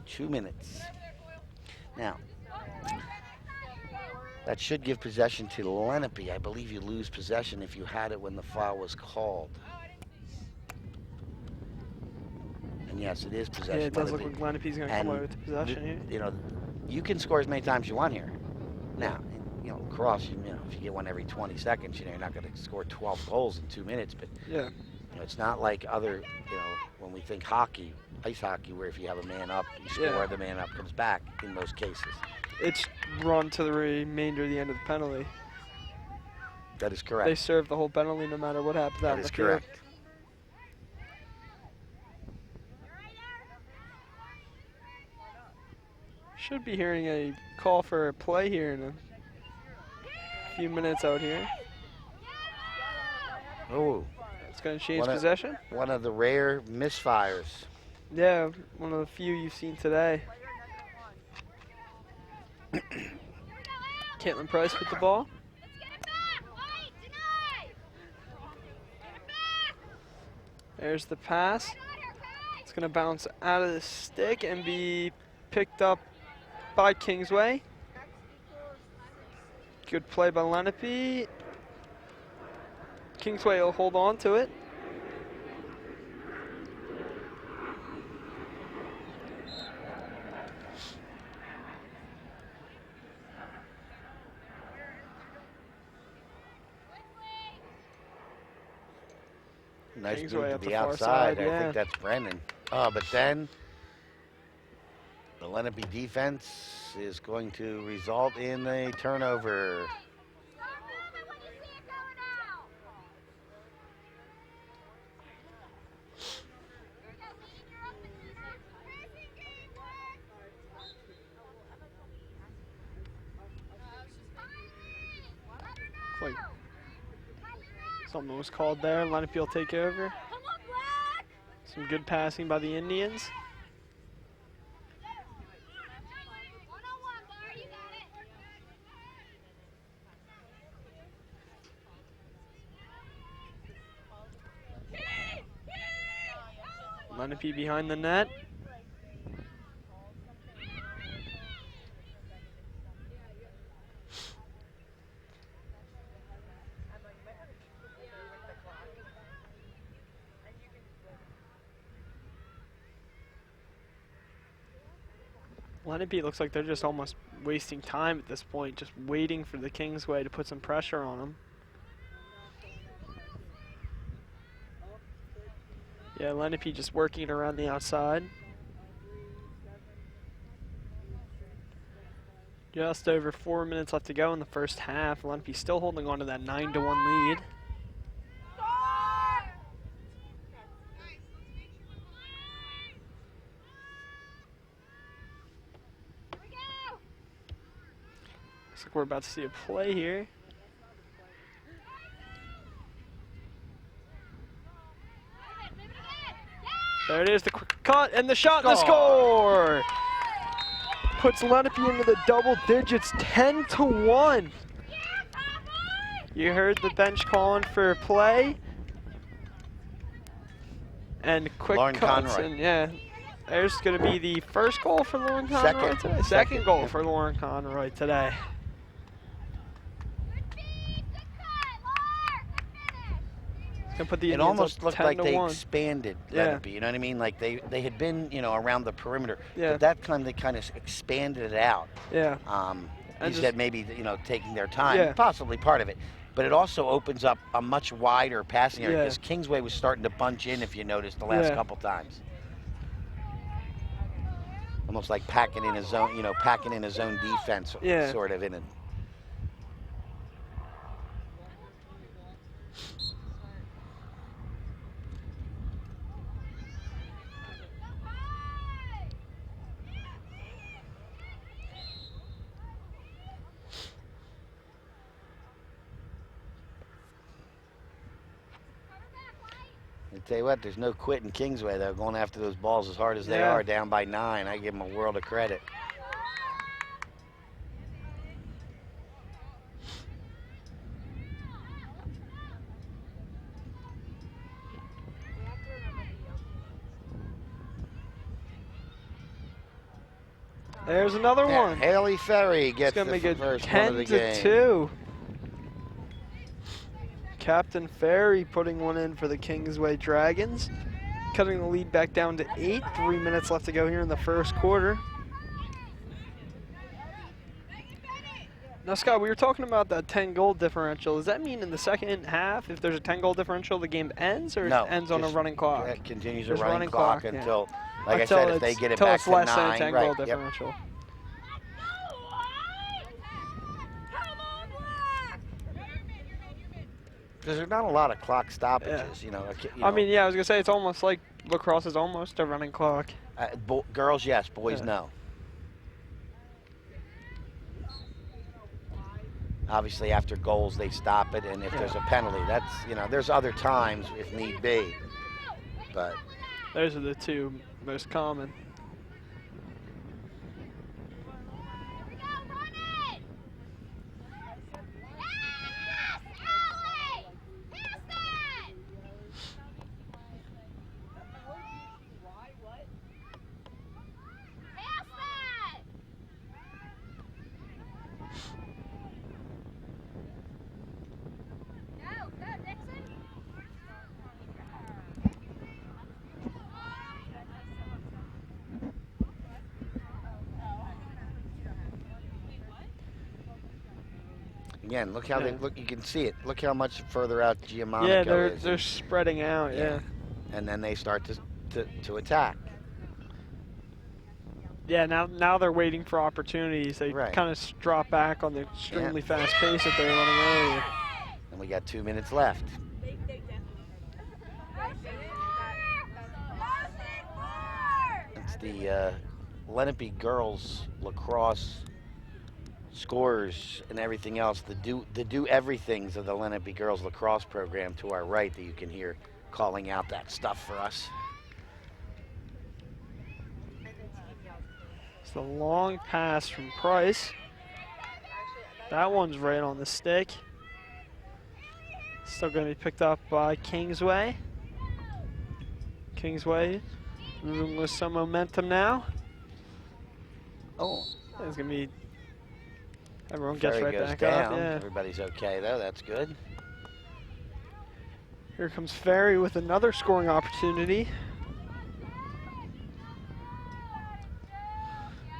2 minutes. Now, that should give possession to Lenape. I believe you lose possession if you had it when the foul was called. And yes, it is possession. Yeah, it does look like Lenape's going to come away with the possession here. You know, you can score as many times as you want here. Now, you know, Lacrosse, you know, if you get one every 20 seconds, you know, you're not going to score 12 goals in 2 minutes. But yeah, you know, it's not like other, you know, when we think hockey, ice hockey, where if you have a man up, you score, the man up comes back in most cases. It's run to the remainder of the end of the penalty. That is correct. They serve the whole penalty no matter what happens out That in the is field. correct. Should be hearing a call for a play here in a few minutes out here. Oh. It's going to change possession. One of the rare misfires. Yeah, one of the few you've seen today. Caitlin Price with the ball. There's the pass. It's going to bounce out of the stick and be picked up by Kingsway. Good play by Lenape. Kingsway will hold on to it. Nice Kingsway move at to the the far outside. side, I yeah. think that's Brennan. But then the Lenape defense is going to result in a turnover. Looks like something was called there. Lenape will take over. Some good passing by the Indians. Lenape behind the net. Lenape looks like they're just almost wasting time at this point, just waiting for the Kingsway to put some pressure on them. Yeah, Lenape just working it around the outside. Just over 4 minutes left to go in the first half. Lenape still holding on to that 9-1 lead. Looks like we're about to see a play here. There it is, the quick cut and the shot and the score! Puts Lenape into the double digits, 10-1. You heard the bench calling for a play. And quick Lauren cuts, Conroy. and yeah, there's going to be the first goal for Lauren Conroy today. Second goal for Lauren Conroy today. Put the it Indians almost up looked like they 10-1. expanded Lenape, you know what I mean? Like they had been, around the perimeter. Yeah. But that time they kind of expanded it out. Yeah. You said maybe, taking their time, Yeah. possibly part of it. But it also opens up a much wider passing area Yeah. because Kingsway was starting to bunch in, if you noticed, the last Yeah. couple times. Almost like packing in his own, packing in his own defense, Yeah. sort of in it. I tell you what, there's no quitting Kingsway, though, going after those balls as hard as they Yeah. are, down by 9. I give them a world of credit. There's another Yeah, one. Haley Ferry It's gets going to the make it first one of the game. 10-2. Captain Ferry putting one in for the Kingsway Dragons, cutting the lead back down to 8. 3 minutes left to go here in the first quarter. Now, Scott, we were talking about that 10-goal differential. Does that mean in the second half, if there's a 10-goal differential, the game ends, or No, it ends on a running clock? It continues Just a running clock yeah. until, like Until I said, if they get it until back it's to less 9, than a 10-goal right, yep. differential. Because there's not a lot of clock stoppages, I mean, yeah, I was going to say, it's almost like lacrosse is almost a running clock. Girls, yes. Boys, no. Obviously, after goals, they stop it, and if there's a penalty, that's, there's other times if need be. But those are the two most common. Again, look how they look. You can see it. Look how much further out Giammonaco Yeah, is. they're spreading out. Yeah. And then they start to attack. Yeah. Now they're waiting for opportunities. They kind of drop back on the extremely fast pace that they were running earlier. And we got 2 minutes left. It's the Lenape girls lacrosse scorers and everything else, the do everythings of the Lenape girls lacrosse program to our right that you can hear calling out that stuff for us. It's a long pass from Price. That one's right on the stick. Still going to be picked up by Kingsway. Kingsway moving with some momentum now. Oh. It's going to be, everyone gets Ferry right goes back down. up. Yeah. Everybody's okay though, that's good. Here comes Ferry with another scoring opportunity.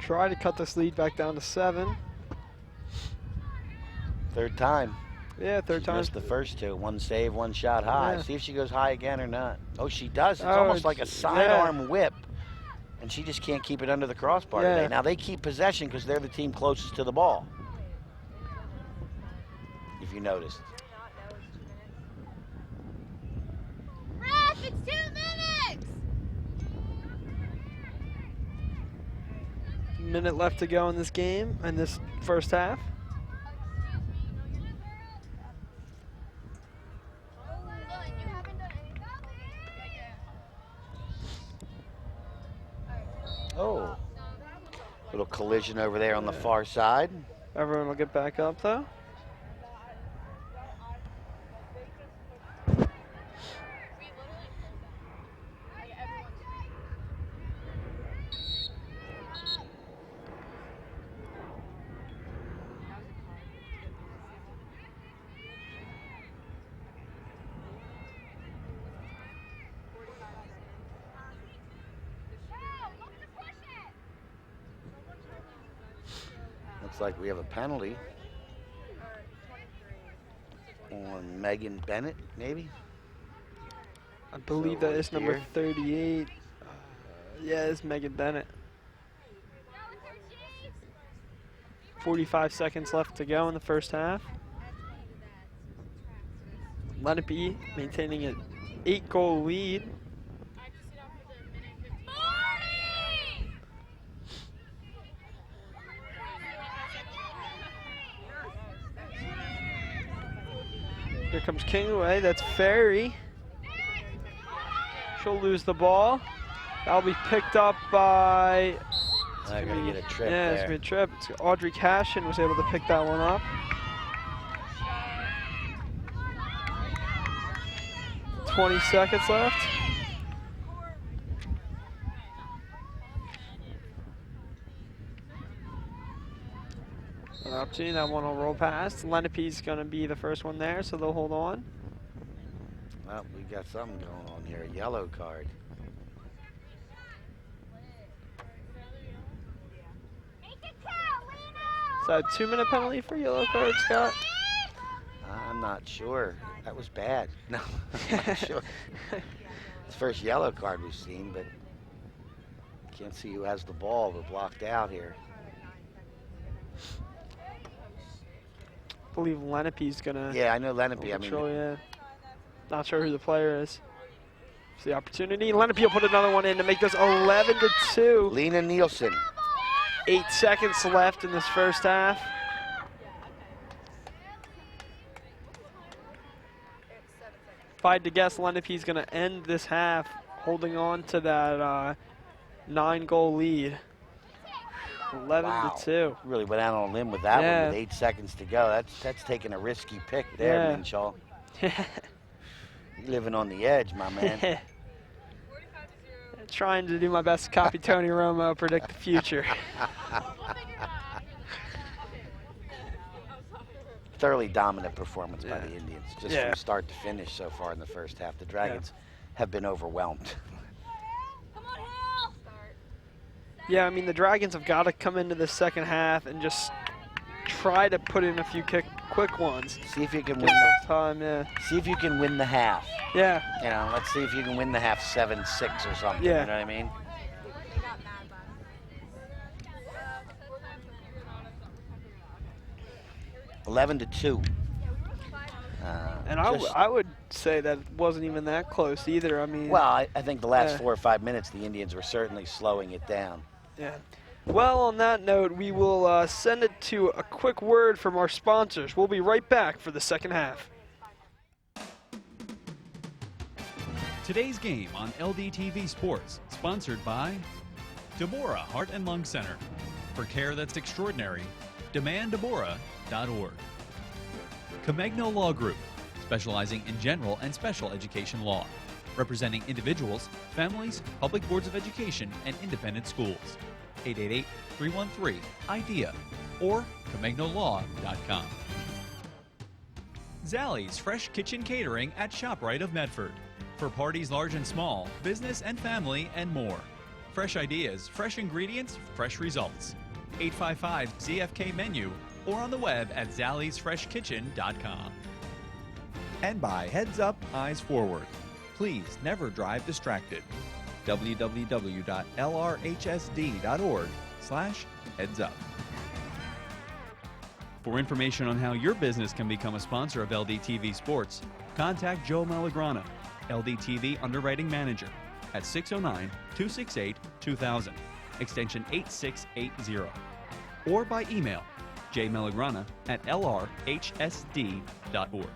Try to cut this lead back down to 7. Third time. Yeah, third time. Missed the first 2. 1 save, 1 shot high. Yeah. See if she goes high again or not. Oh, she does. It's Oh, almost like a sidearm yeah. whip. And she just can't keep it under the crossbar Yeah. today. Now they keep possession because they're the team closest to the ball. If you noticed. Ref, it's 2 minutes! Minute left to go in this game, in this first half. Oh. Little collision over there on the far side. Everyone will get back up though. Looks like we have a penalty on Megan Bennett, maybe? I believe So that is number here. 38. Yeah, it's Megan Bennett. 45 seconds left to go in the first half. Lenape maintaining an 8-goal lead. Here comes Kingsway. That's Ferry. She'll lose the ball. That'll be picked up by. I'm going to get a trip Yeah, it's there. going to be a trip. It's Audrey Cashin was able to pick that one up. .20 seconds left. An opportunity, that one will roll past. Lenape's going to be the first one there, so they'll hold on. Well, we got something going on here. A yellow card. Is that a 2-minute penalty for yellow card, Scott? I'm not sure. That was bad. No, I'm not sure. It's the first yellow card we've seen, but can't see who has the ball. We're blocked out here. I believe Lenape's gonna. Yeah, I know Lenape. I mean, control, yeah. Not sure who the player is. It's the opportunity. Lenape will put another one in to make this 11-2. Lena Nielsen. 8 seconds left in this first half. If I had to guess, Lenape's going to end this half holding on to that 9-goal lead. 11-2. Really went out on a limb with that Yeah. one with 8 seconds to go. That's taking a risky pick there, Yeah. Minshaw. You're living on the edge, my man. Trying to do my best to copy Tony Romo, predict the future. Thoroughly dominant performance by the Indians, just Yeah. from start to finish so far in the first half. The Dragons have been overwhelmed. Yeah, I mean, the Dragons have got to come into the second half and just try to put in a few quick ones. See if you can Get win the some time, yeah. See if you can win the half. Yeah. You know, let's see if you can win the half 7-6 or something. Yeah. You know what I mean? (11-2). And I would say that wasn't even that close either. I mean. Well, I think the last 4 or 5 minutes, the Indians were certainly slowing it down. Yeah. Well, on that note, we will send it to a quick word from our sponsors. We'll be right back for the second half. Today's game on LDTV Sports, sponsored by Deborah Heart and Lung Center. For care that's extraordinary, demanddeborah.org. Comegno Law Group, specializing in general and special education law, representing individuals, families, public boards of education, and independent schools. 888-313-IDEA or ComegnoLaw.com. Zallie's Fresh Kitchen Catering at ShopRite of Medford. For parties large and small, business and family, and more. Fresh ideas, fresh ingredients, fresh results. 855-ZFK menu or on the web at zalliesfreshkitchen.com. And by Heads Up, Eyes Forward. Please never drive distracted. www.lrhsd.org/headsup. For information on how your business can become a sponsor of LDTV Sports, contact Joe Malagrana, LDTV Underwriting Manager, at 609-268-2000, extension 8680, or by email jmalagrana@lrhsd.org.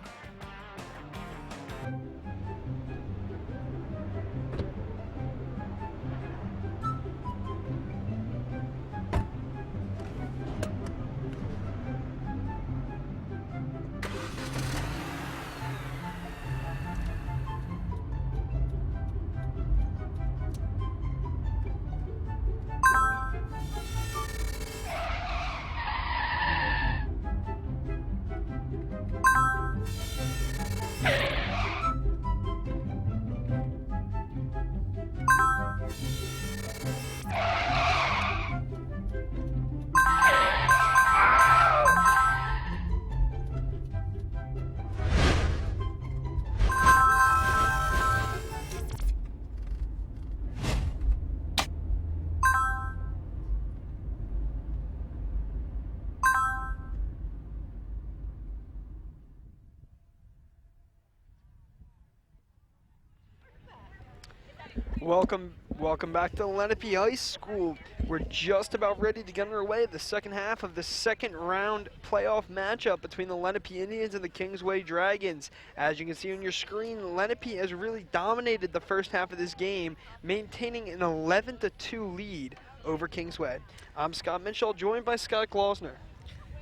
Welcome back to Lenape High School. We're just about ready to get underway the second half of the second round playoff matchup between the Lenape Indians and the Kingsway Dragons. As you can see on your screen, Lenape has really dominated the first half of this game, maintaining an 11-2 lead over Kingsway. I'm Scott Mitchell, joined by Scott Klausner.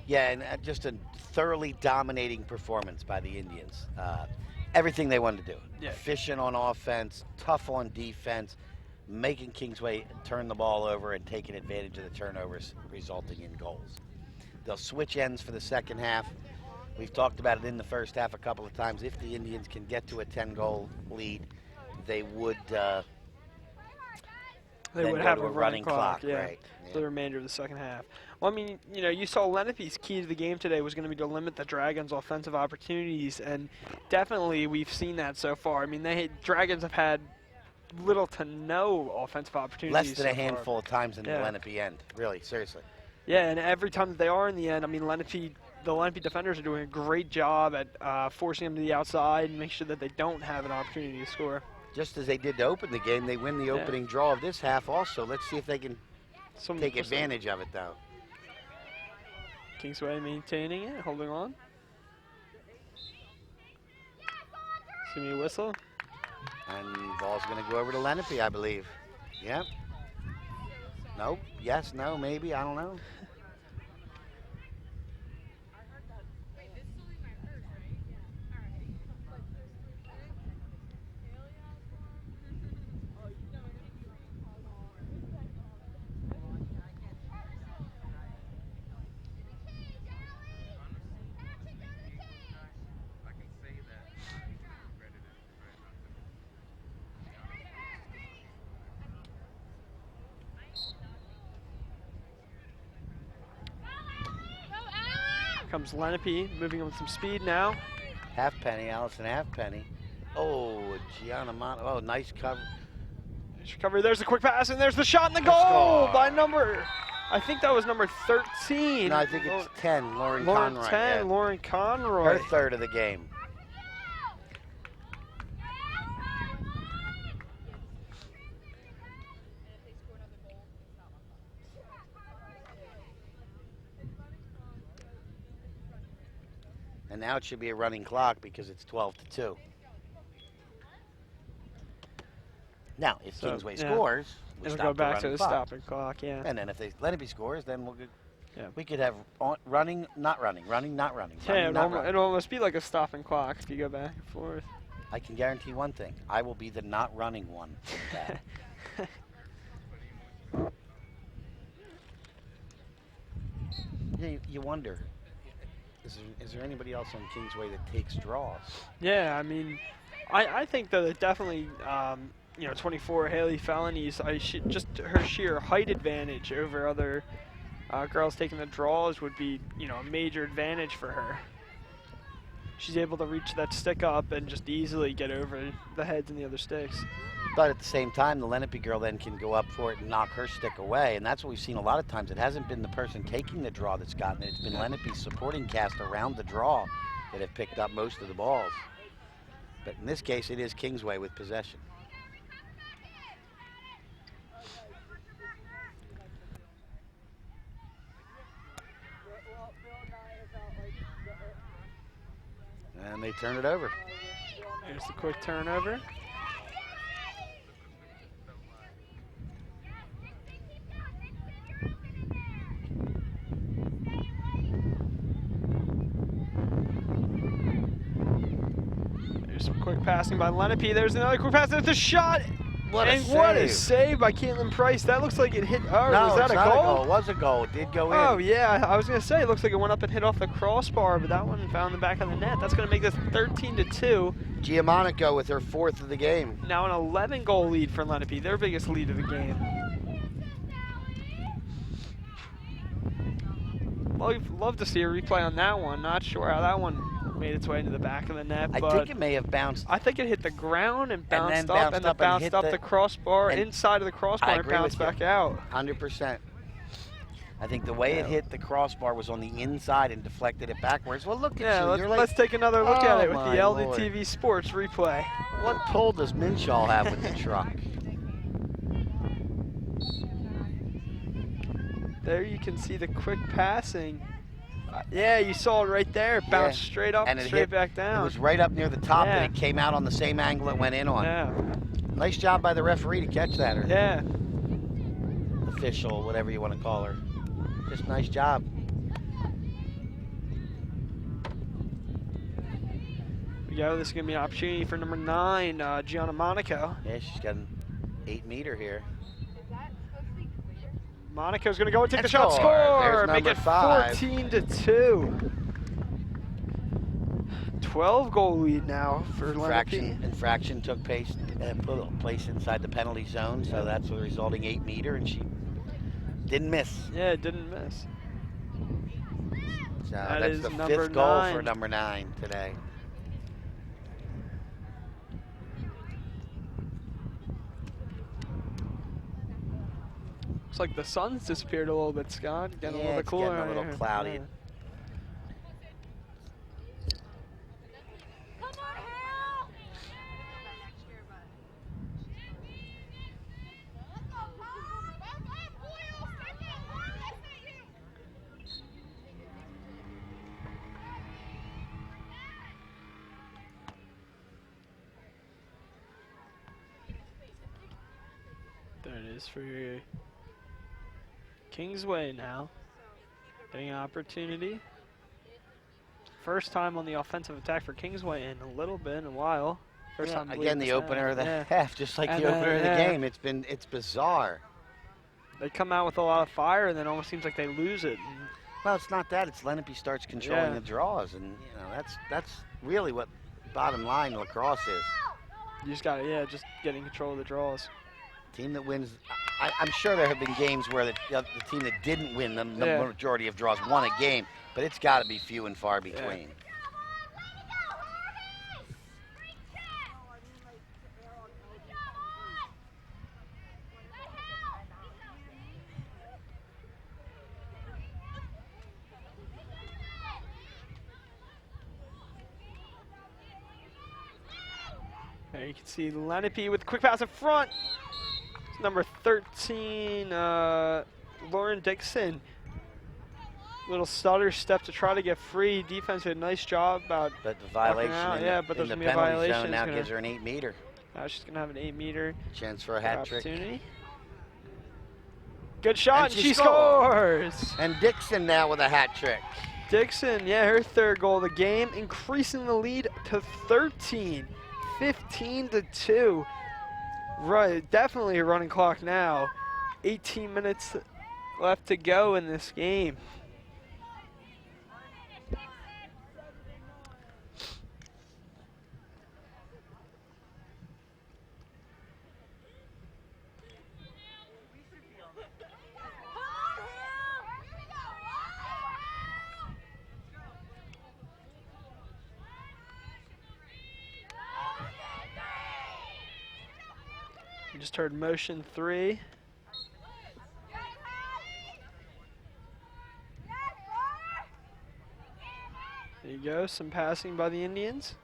Yeah, and just a thoroughly dominating performance by the Indians. Everything they wanted to do. Yeah. Efficient on offense, tough on defense, making Kingsway turn the ball over and taking advantage of the turnovers, resulting in goals. They'll switch ends for the second half. We've talked about it in the first half a couple of times. If the Indians can get to a 10-goal lead, they would have to a running clock, yeah, right? For the remainder of the second half. Well, I mean, you know, you saw Lenape's key to the game today was going to be to limit the Dragons' offensive opportunities, and definitely we've seen that so far. I mean, Dragons have had little to no offensive opportunities. Less than a handful of times in the Lenape end, really, seriously. Yeah, and every time that they are in the end, I mean, the Lenape defenders are doing a great job at forcing them to the outside and make sure that they don't have an opportunity to score. Just as they did to open the game, they win the opening draw of this half also. Let's see if they can take advantage of it, though. Kingsway maintaining it, holding on. See me whistle. And ball's going to go over to Lenape, I believe. Yep. Nope. Yes, no, maybe. I don't know. comes Lenape, moving with some speed now. Halfpenny, Allison Halfpenny. Oh, Gianna oh, nice cover. Nice recovery. There's the quick pass, and there's the shot in the goal by number, I think that was number 13. No, I think it's 10, Lauren Lauren Conroy. 10, Yeah. Lauren Conroy. Her third of the game. And now it should be a running clock because it's 12-2. Now, if Kingsway scores, we it'll stop go back the to running the clock. stopping clock, yeah. And then if Lenape scores, then Yeah. we could have running, not running, running, not running, Yeah, running, not running. it'll almost be like a stopping clock if you go back and forth. I can guarantee one thing. I will be the not running one with that. Yeah, you wonder, is there anybody else on Kingsway that takes draws? Yeah, I mean, I think that it definitely, 24 Haley Felonies, just her sheer height advantage over other girls taking the draws would be, a major advantage for her. She's able to reach that stick up and just easily get over the heads and the other sticks. But at the same time, the Lenape girl then can go up for it and knock her stick away, and that's what we've seen a lot of times. It hasn't been the person taking the draw that's gotten it. It's been Lenape's supporting cast around the draw that have picked up most of the balls. But in this case, it is Kingsway with possession. And they turn it over. Here's the quick turnover. There's some quick passing by Lenape. There's another quick pass. There's the shot. What a save. What a save by Caitlin Price. That looks like it hit. Oh, No, was that it's a not goal? a goal. It was a goal. It did go in. Oh, yeah. I was going to say, it looks like it went up and hit off the crossbar, but that one found the back of the net. That's going to make this 13-2. Giamonico with her fourth of the game. Now an 11-goal lead for Lenape, their biggest lead of the game. Love to see a replay on that one. Not sure how that one made its way into the back of the net. I think it may have bounced. I think it hit the ground and bounced then up, and then bounced up the crossbar, and inside of the crossbar, and bounced back out. 100%. I think the way it hit the crossbar was on the inside and deflected it backwards. Well, look at you. Let's take another look at it with the Lord. LDTV Sports replay. What pull does Minshaw have with the truck? There you can see the quick passing. Yeah, you saw it right there. It bounced straight up and straight back down. It was right up near the top, and it came out on the same angle it went in on. Yeah. Nice job by the referee to catch that. Or yeah. Official, whatever you want to call her. Just nice job. We go. This is going to be an opportunity for number 9, Gianna Monaco. Yeah, she's got an 8-meter here. Monaco's going to go and take And the shot, score, There's make it 5. 14-2. 12-goal lead now for Lenape. Infraction took place inside the penalty zone, so that's the resulting 8-meter, and she didn't miss. Yeah, didn't miss. So That that's is the number 5th goal 9. for number 9 today. Looks like the sun's disappeared a little bit, Scott. Getting a little bit cooler. Getting a little cloudy. Yeah. There it is for Kingsway now. Getting an opportunity. First time on the offensive attack for Kingsway in a while. First time Again, the opener of the half, just like And the opener of the yeah. game. It's bizarre. They come out with a lot of fire, and then it almost seems like they lose it. And Well, it's not that. It's Lenape starts controlling Yeah. the draws, and that's really what bottom line lacrosse is. you just got to, just getting control of the draws. Team that wins I'm sure there have been games where the team that didn't win the majority of draws won a game, but it's got to be few and far between. There you can see Lenape with a quick pass in front. It's number 13, Lauren Dixon. Little stutter step to try to get free. Defense did a nice job about. But the violation but in there's the gonna be a penalty violation. zone now gives her an 8-meter. Now she's gonna have an 8-meter chance for a hat trick. Good shot, and she scores! And Dixon now with a hat trick. Dixon, her 3rd goal of the game, increasing the lead to 13. 15-2. Right, definitely a running clock now. 18 minutes left to go in this game. We just heard motion 3. There you go, some passing by the Indians.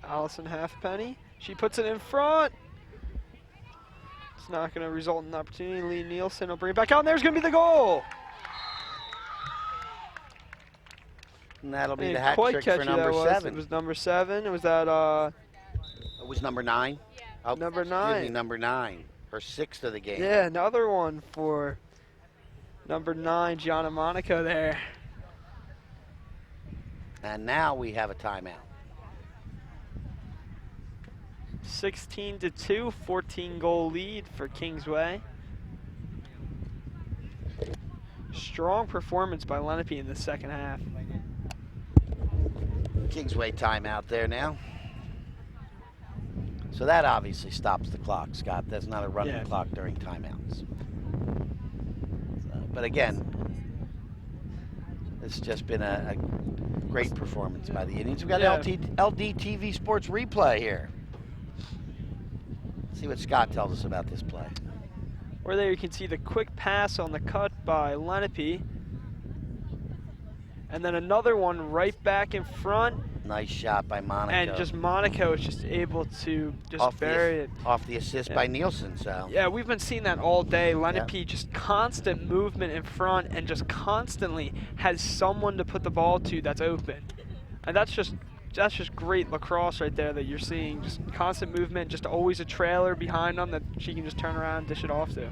Allison Halfpenny, she puts it in front. It's not going to result in an opportunity. Lee Nielsen will bring it back out, and there's going to be the goal. And that'll be the hat trick for number 7. It was number 7. It was that. It was number 9. Oh, number 9. Excuse me, number 9. Her 6th of the game. Yeah, another one for number 9, Gianna Monaco there. And now we have a timeout. 16-2, 14-goal lead for Kingsway. Strong performance by Lenape in the second half. Kingsway timeout there now. So that obviously stops the clock, Scott. That's not a running clock during timeouts. But again, it's just been a great performance by the Indians. We've got LDTV Sports replay here. Let's see what Scott tells us about this play. Or there you can see the quick pass on the cut by Lenape. And then another one right back in front. Nice shot by Monaco. And just Monaco is just able to just bury it. Off the assist by Nielsen, so. Yeah, we've been seeing that all day. Lenape just constant movement in front and just constantly has someone to put the ball to that's open. And that's just great lacrosse right there that you're seeing. Just constant movement, just always a trailer behind them that she can just turn around and dish it off to.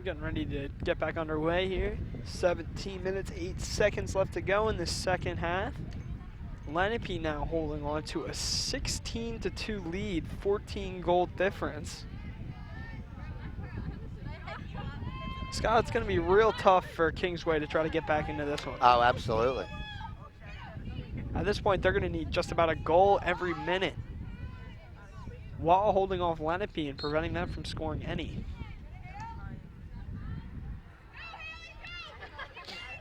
Getting ready to get back underway here. 17 minutes, 8 seconds left to go in the second half. Lenape now holding on to a 16-2 lead, 14-goal difference. Scott, it's going to be real tough for Kingsway to try to get back into this one. Oh, absolutely. At this point, they're going to need just about a goal every minute while holding off Lenape and preventing them from scoring any.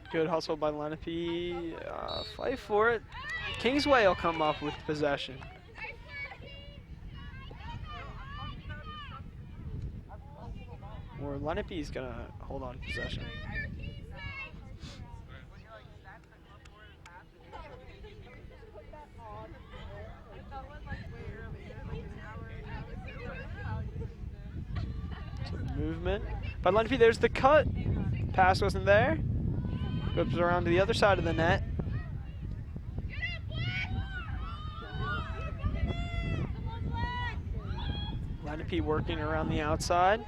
Good hustle by Lenape. Fight for it. Kingsway will come up with possession. Or Lenape's going to hold on to possession. movement by Lenape. There's the cut. Pass wasn't there. Goes around to the other side of the net. Lenape working around the outside.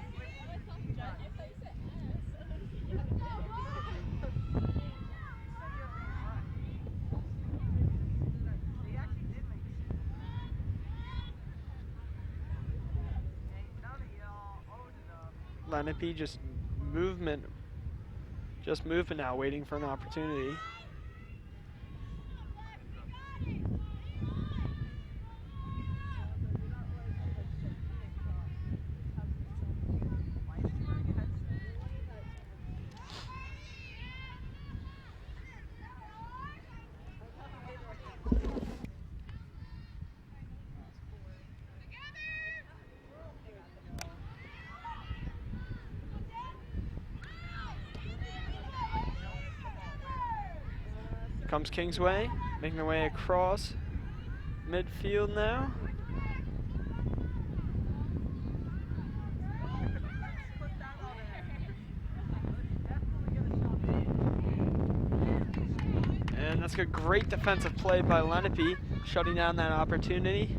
Lenape just movement now, waiting for an opportunity. Comes Kingsway, making their way across midfield now. And that's a great defensive play by Lenape, shutting down that opportunity.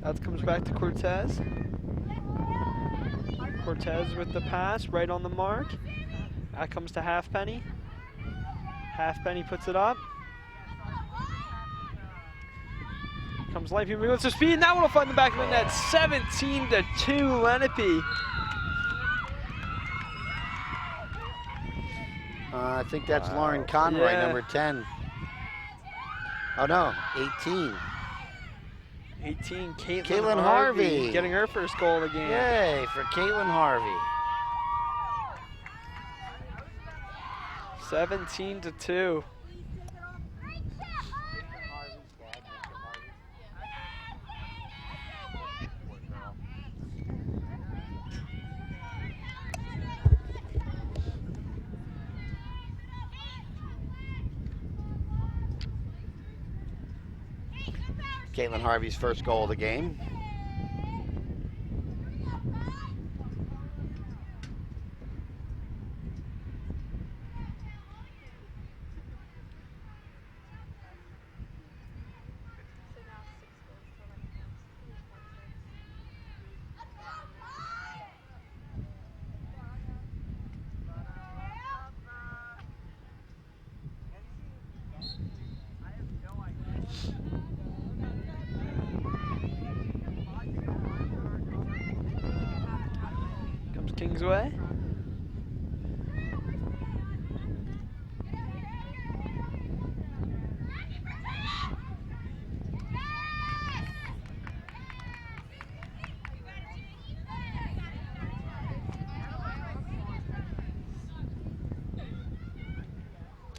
That comes back to Cortez. Cortez with the pass, right on the mark. That comes to Halfpenny. Halfpenny puts it up. Comes Lenape, moving with some speed, and that one will find the back of the net. 17-2 Lenape. I think that's Lauren Conroy, yeah. number 10. Oh no, 18. 18, Caitlin Harvey. Getting her first goal of the game. Yay for Caitlin Harvey. 17-2. Caitlin Harvey's first goal of the game. Kingsway.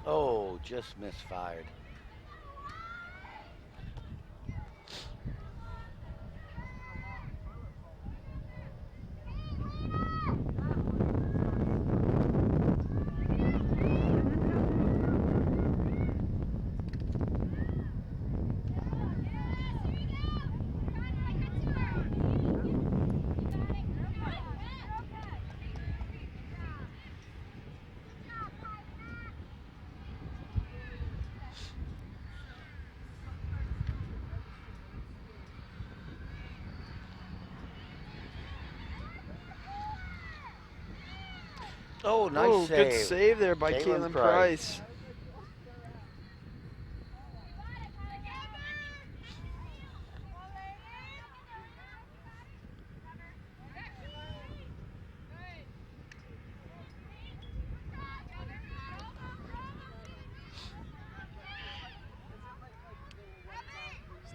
Oh, just misfired. Oh, nice save. Good save there by Caitlin Price.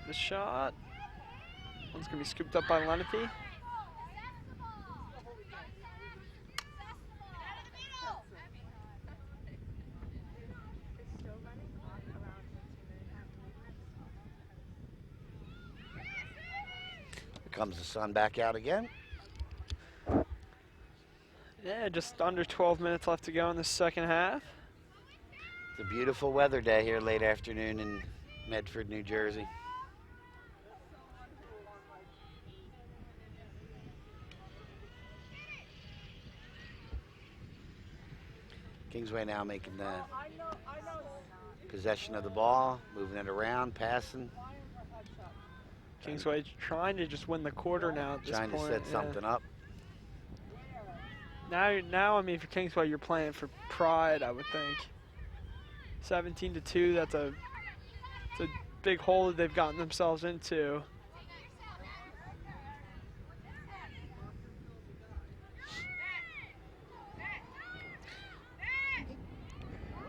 The shot. One's going to be scooped up by Lenape. Comes the sun back out again. Yeah, just under 12 minutes left to go in the second half. It's a beautiful weather day here late afternoon in Medford, New Jersey. Kingsway now making the possession of the ball, moving it around, passing. Kingsway trying to just win the quarter now at this point. Trying to set something up. Now, I mean, for Kingsway, you're playing for pride, I would think. 17-2, that's a big hole that they've gotten themselves into.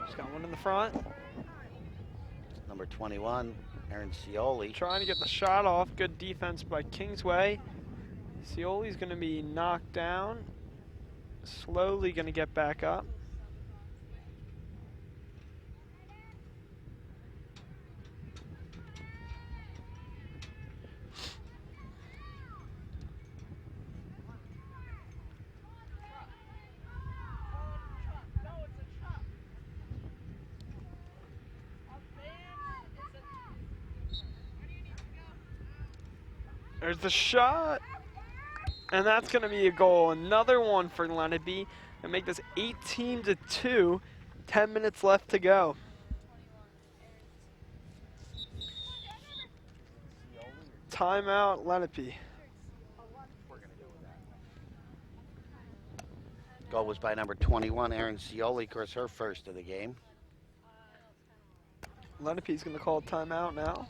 Just got one in the front. Number 21, Aaron Scioli. Trying to get the shot off. Good defense by Kingsway. Scioli's going to be knocked down. Slowly going to get back up. There's the shot, and that's going to be a goal. Another one for Lenape, and make this 18-2. 10 minutes left to go. Timeout, Lenape. Goal was by number 21, Aaron Scioli, of course, her first of the game. Lenape's going to call a timeout now.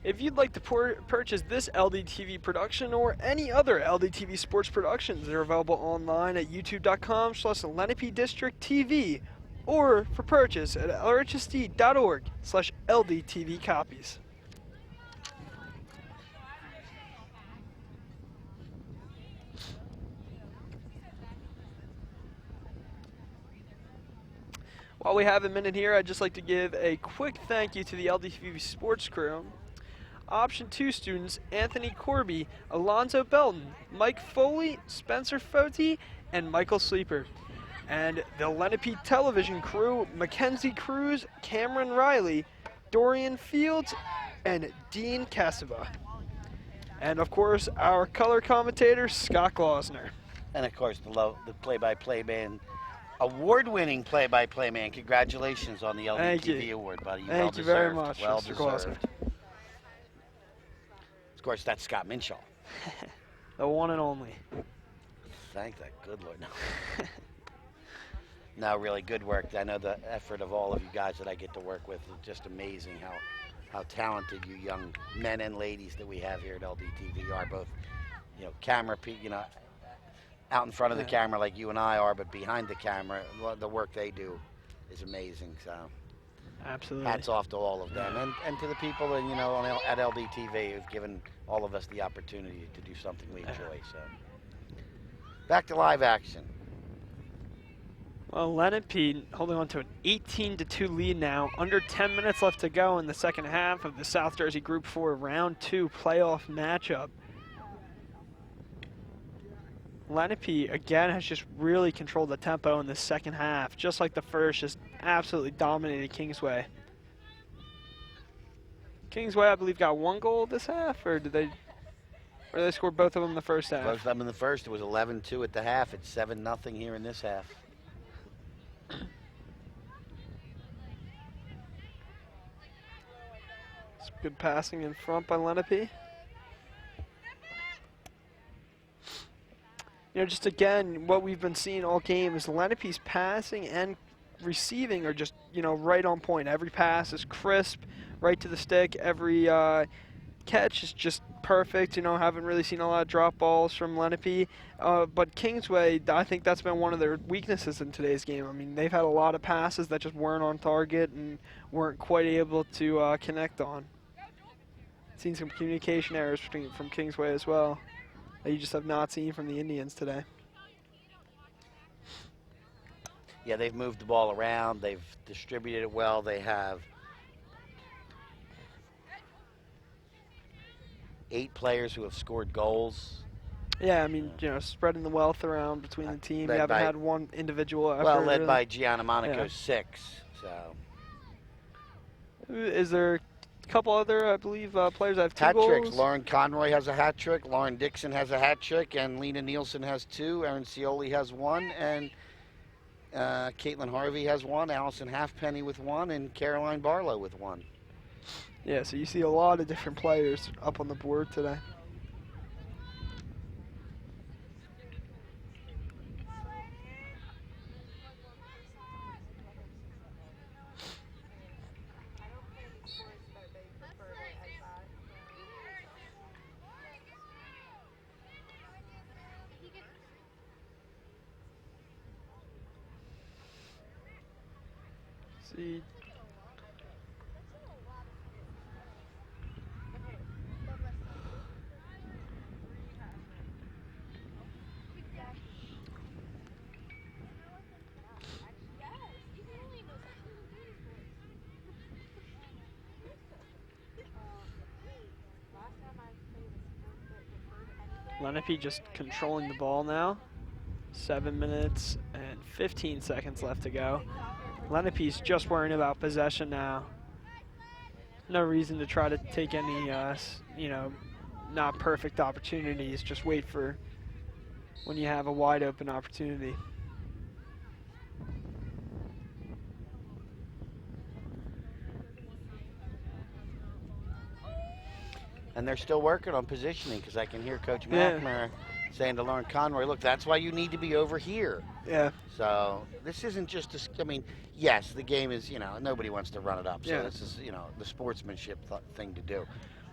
If you'd like to purchase this LDTV production or any other LDTV sports productions, they're available online at youtube.com/Lenape District TV or for purchase at rhsd.org/LDTV copies. While we have a minute here, I'd just like to give a quick thank you to the LDTV sports crew. Option 2 students Anthony Corby, Alonzo Belton, Mike Foley, Spencer Foti, and Michael Sleeper. And the Lenape television crew, Mackenzie Cruz, Cameron Riley, Dorian Fields, and Dean Cassava. And of course, our color commentator, Scott Glosner. And of course, the play-by-play man, award-winning play-by-play man. Congratulations on the LDTV award, buddy. Thank you very much, well Mr. Glosner. Of course, that's Scott Minshaw. The one and only. Thank the good Lord. No, really good work. I know the effort of all of you guys that I get to work with is just amazing how talented you young men and ladies that we have here at LDTV are, both, camera, out in front of the camera like you and I are, but behind the camera, the work they do is amazing. So absolutely. Hats off to all of them and to the people at LDTV who've given all of us the opportunity to do something we enjoy. So back to live action. Well, Lenape holding on to an 18-2 lead now. Under 10 minutes left to go in the second half of the South Jersey Group 4 Round 2 playoff matchup. Lenape, again, has just really controlled the tempo in the second half. Just like the first, just absolutely dominated Kingsway. Kingsway, I believe, got one goal this half, or did they score both of them in the first half? Both of them in the first. It was 11-2 at the half. It's 7-0 here in this half. Some good passing in front by Lenape. Just again, what we've been seeing all game is Lenape's passing and receiving are just, right on point. Every pass is crisp, right to the stick. Every catch is just perfect. Haven't really seen a lot of drop balls from Lenape. But Kingsway, I think that's been one of their weaknesses in today's game. I mean, they've had a lot of passes that just weren't on target and weren't quite able to connect on. Seen some communication errors from Kingsway as well that you just have not seen from the Indians today. Yeah, they've moved the ball around. They've distributed it well. They have 8 players who have scored goals. Yeah, I mean, you know, spreading the wealth around between the team. You haven't had one individual effort. Well, led really. by Gianna Monaco, 6. So. Is there a couple other, I believe, players that have 2 hat goals? tricks. Lauren Conroy has a hat trick. Lauren Dixon has a hat trick, and Lena Nielsen has 2. Erin Scioli has 1, and Caitlin Harvey has 1. Allison Halfpenny with 1, and Caroline Barlow with 1. Yeah, so you see a lot of different players up on the board today. See. Lenape just controlling the ball now. 7 minutes and 15 seconds left to go. Lenape's just worrying about possession now. No reason to try to take any, you know, not perfect opportunities. Just wait for when you have a wide open opportunity. And they're still working on positioning, because I can hear Coach McNamara saying to Lauren Conroy, look, that's why you need to be over here. Yeah. So this isn't just a, I mean, yes, the game is, you know, nobody wants to run it up. So this is, you know, the sportsmanship thing to do.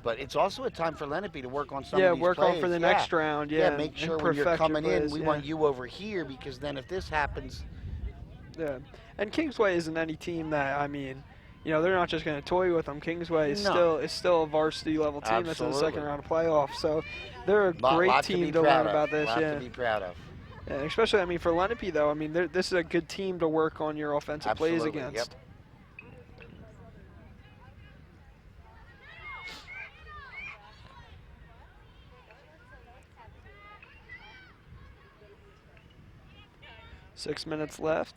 But it's also a time for Lenape to work on some of these work plays. on for the next round. Yeah, make sure when you're coming in, we want you you over here, because then if this happens. Yeah, and Kingsway isn't any team that, I mean, you know, they're not just going to toy with them. Kingsway is still a varsity level team that's in the second round of playoffs. So they're a great team to learn about this. Lot to be proud of. Yeah, especially, I mean, for Lenape though, I mean, this is a good team to work on your offensive plays against. Yep. Six minutes left.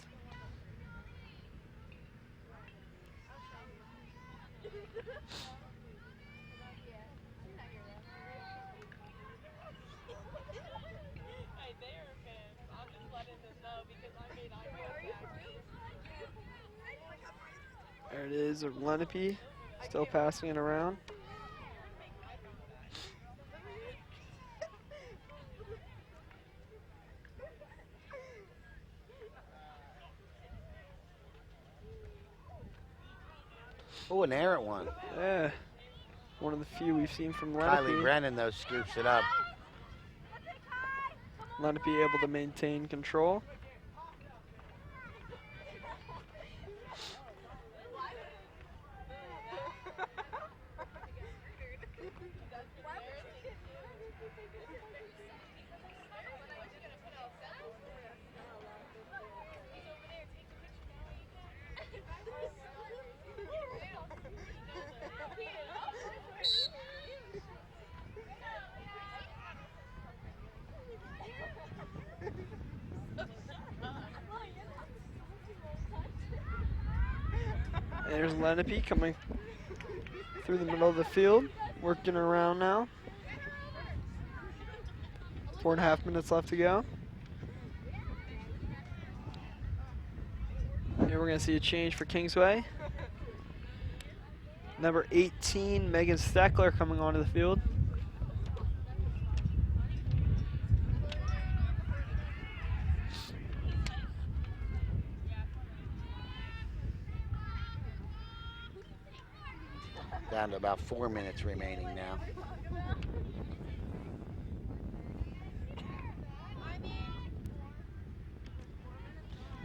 There it is, Lenape still passing it around. Oh, an errant one. Yeah, one of the few we've seen from Lenape. Kylie Brennan, though, scoops it up. Lenape able to maintain control. There's Lenape coming through the middle of the field, working around now. 4.5 minutes left to go. Here we're going to see a change for Kingsway. Number 18, Megan Steckler, coming onto the field. Down to about 4 minutes remaining now.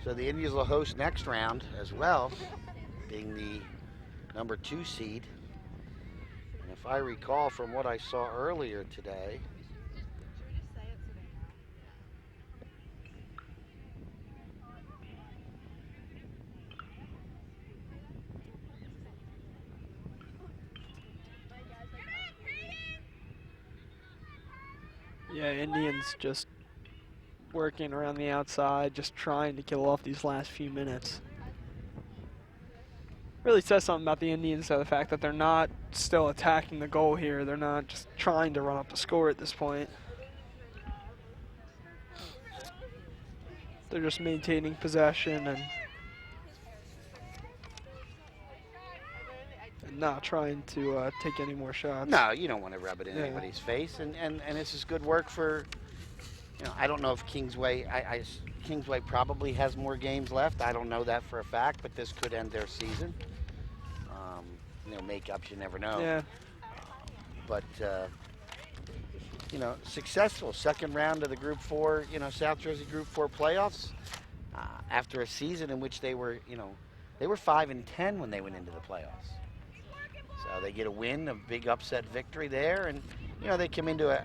So the Indians will host next round as well, being the number 2 seed. And if I recall from what I saw earlier today, Yeah, Indians just working around the outside, just trying to kill off these last few minutes. Really says something about the Indians, though, the fact that they're not still attacking the goal here. They're not just trying to run up the score at this point. They're just maintaining possession and not trying to take any more shots. no, you don't want to rub it in anybody's face, and this is good work for, you know, I don't know if Kingsway, Kingsway probably has more games left. I don't know that for a fact, but this could end their season. You know, makeups, you never know. Yeah. But, you know, successful second round of the Group 4, you know, South Jersey Group 4 playoffs after a season in which they were, you know, they were 5-10 when they went into the playoffs. So they get a win, a big upset victory there, and, you know, they come into a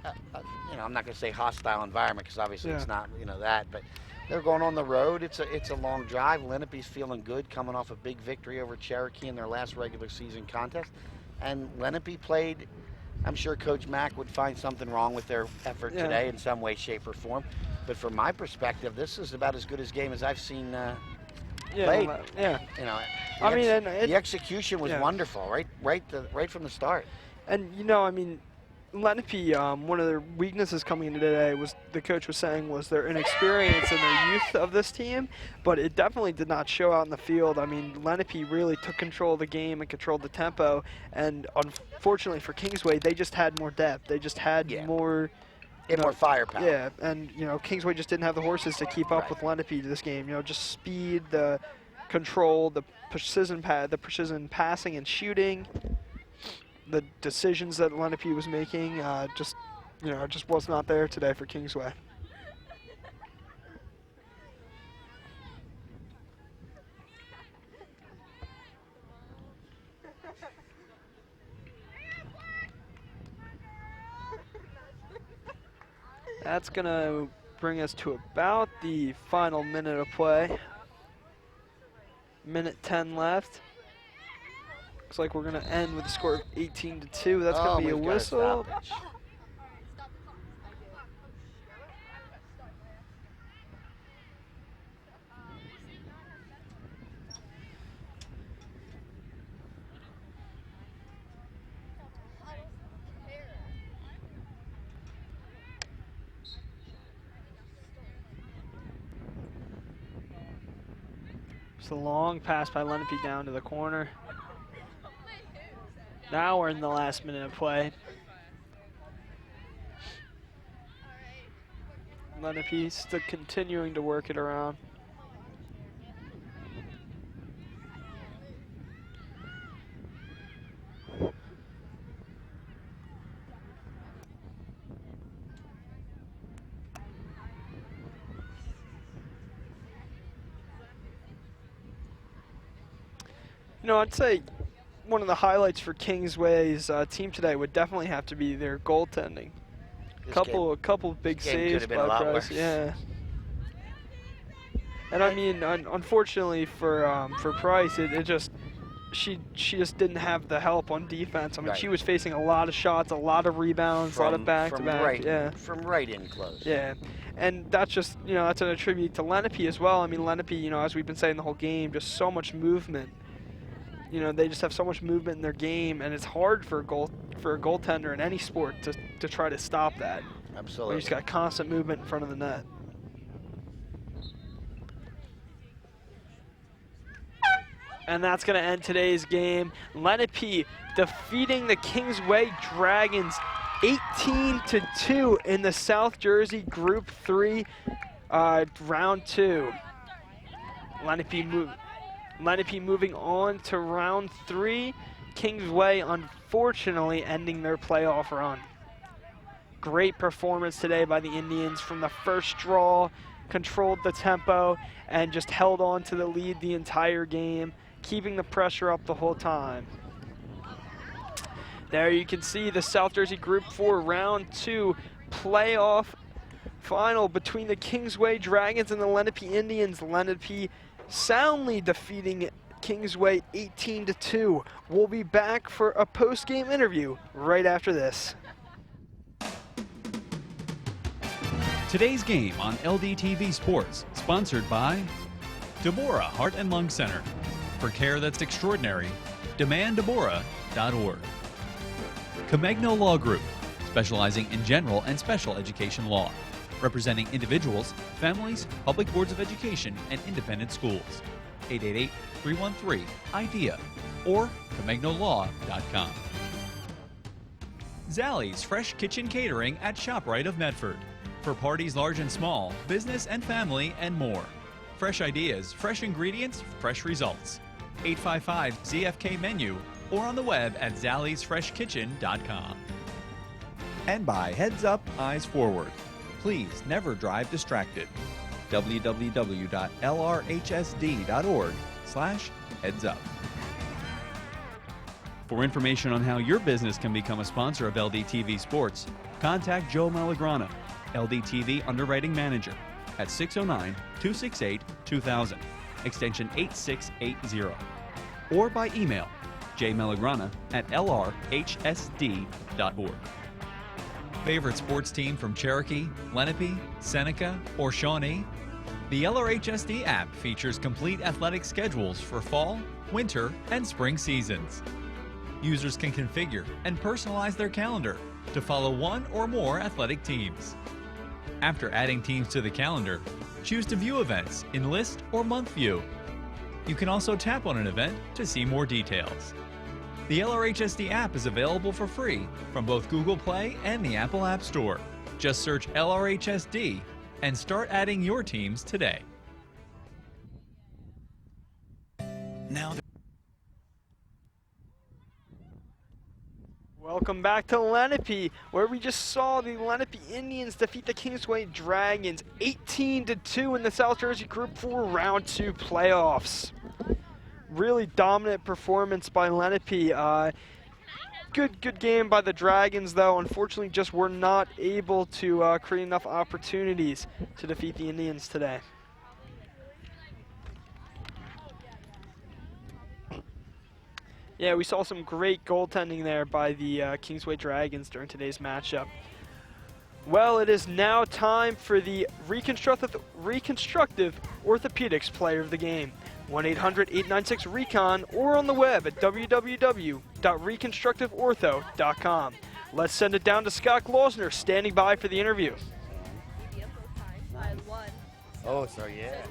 you know, I'm not going to say hostile environment because obviously it's not, you know, that, but they're going on the road. It's a long drive. Lenape's feeling good, coming off a big victory over Cherokee in their last regular season contest. And Lenape played, I'm sure Coach Mack would find something wrong with their effort today in some way, shape, or form. But from my perspective, this is about as good a game as I've seen played. You know, I mean, the execution was wonderful, right from the start. And you know, I mean, Lenape, one of their weaknesses coming into today was, the coach was saying, was their inexperience and their youth of this team, but it definitely did not show out in the field. I mean, Lenape really took control of the game and controlled the tempo, and unfortunately for Kingsway, they just had more depth. They just had more... more firepower. Yeah, and, you know, Kingsway just didn't have the horses to keep up with Lenape this game. You know, just speed, the control, the precision passing and shooting, the decisions that Lenape was making, just was not there today for Kingsway. That's going to bring us to about the final minute of play. Minute 10 left. Looks like we're going to end with a score of 18-2. That's going to be a whistle. It's a long pass by Lenape down to the corner. Now we're in the last minute of play. Lenape still continuing to work it around. You know, I'd say one of the highlights for Kingsway's team today would definitely have to be their goaltending. A couple big saves by Price. Yeah. And I mean, unfortunately for Price, she just didn't have the help on defense. I mean, she was facing a lot of shots, a lot of rebounds, a lot of back-to-back. From right in close. Yeah. And that's just, you know, that's an attribute to Lenape as well. I mean, Lenape, you know, as we've been saying the whole game, just so much movement. You know, they just have so much movement in their game, and it's hard for a goaltender in any sport to try to stop that. Absolutely. You just got constant movement in front of the net. And that's going to end today's game. Lenape defeating the Kingsway Dragons 18-2 in the South Jersey Group 3 round 2. Lenape moving on to round 3. Kingsway unfortunately ending their playoff run. Great performance today by the Indians from the first draw, controlled the tempo, and just held on to the lead the entire game, keeping the pressure up the whole time. There you can see the South Jersey Group 4 Round 2 playoff final between the Kingsway Dragons and the Lenape Indians. Lenape soundly defeating Kingsway 18-2. We'll be back for a post-game interview right after this. Today's game on LDTV Sports, sponsored by Deborah Heart and Lung Center. For care that's extraordinary, demanddeborah.org. Comegno Law Group, specializing in general and special education law, representing individuals, families, public boards of education, and independent schools. 888-313-IDEA or ComegnoLaw.com. Zallie's Fresh Kitchen Catering at ShopRite of Medford. For parties large and small, business and family, and more. Fresh ideas, fresh ingredients, fresh results. 855-ZFK-MENU or on the web at zalliesfreshkitchen.com. And by Heads Up, Eyes Forward. Please never drive distracted. www.lrhsd.org/headsup. For information on how your business can become a sponsor of LDTV Sports, contact Joe Malagrana, LDTV Underwriting Manager, at 609-268-2000, extension 8680, or by email jmalagrana@lrhsd.org. Favorite sports team from Cherokee, Lenape, Seneca, or Shawnee? The LRHSD app features complete athletic schedules for fall, winter, and spring seasons. Users can configure and personalize their calendar to follow one or more athletic teams. After adding teams to the calendar, choose to view events in list or month view. You can also tap on an event to see more details. The LRHSD app is available for free from both Google Play and the Apple App Store. Just search LRHSD and start adding your teams today. Now, welcome back to Lenape, where we just saw the Lenape Indians defeat the Kingsway Dragons 18-2 in the South Jersey Group 4 Round 2 playoffs. Really dominant performance by Lenape. Good game by the Dragons, though. Unfortunately, just were not able to create enough opportunities to defeat the Indians today. Yeah, we saw some great goaltending there by the Kingsway Dragons during today's matchup. Well, it is now time for the reconstructive orthopedics player of the game. 1-800-896-RECON or on the web at www.reconstructiveortho.com. Let's send it down to Scott Glosner, standing by for the interview. Oh, sorry, yeah.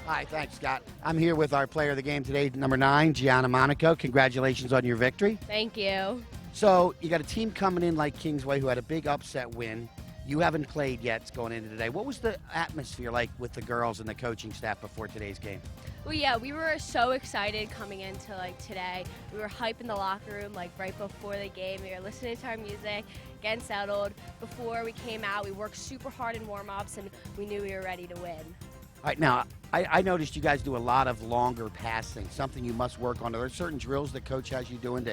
Hi, thanks, Scott. I'm here with our player of the game today, number 9, Gianna Monaco. Congratulations on your victory. Thank you. So you got a team coming in like Kingsway who had a big upset win. You haven't played yet going into today. What was the atmosphere like with the girls and the coaching staff before today's game? Well, yeah, we were so excited coming into today. We were hyped in the locker room right before the game. We were listening to our music, getting settled. Before we came out, we worked super hard in warm-ups, and we knew we were ready to win. All right, now, I noticed you guys do a lot of longer passing, something you must work on. Are there certain drills that Coach has you doing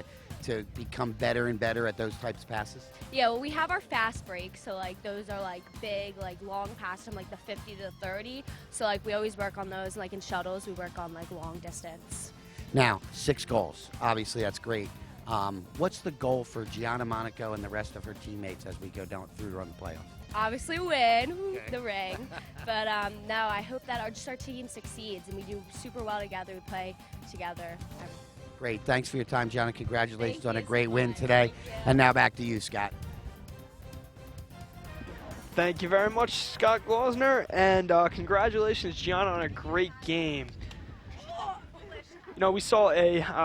to become better and better at those types of passes? Yeah, well, we have our fast breaks, so those are big, long passes from the 50 to 30. So we always work on those, and in shuttles, we work on long distance. Now, 6 goals. Obviously, that's great. What's the goal for Gianna Monaco and the rest of her teammates as we go down through to run the playoffs? Obviously win the ring, but no, I hope that our team succeeds and we do super well together. We play together. Great. Thanks for your time, Gianna. Congratulations on a great win today. And now back to you, Scott. Thank you very much, Scott Glosner, and congratulations, Gianna, on a great game. You know, we saw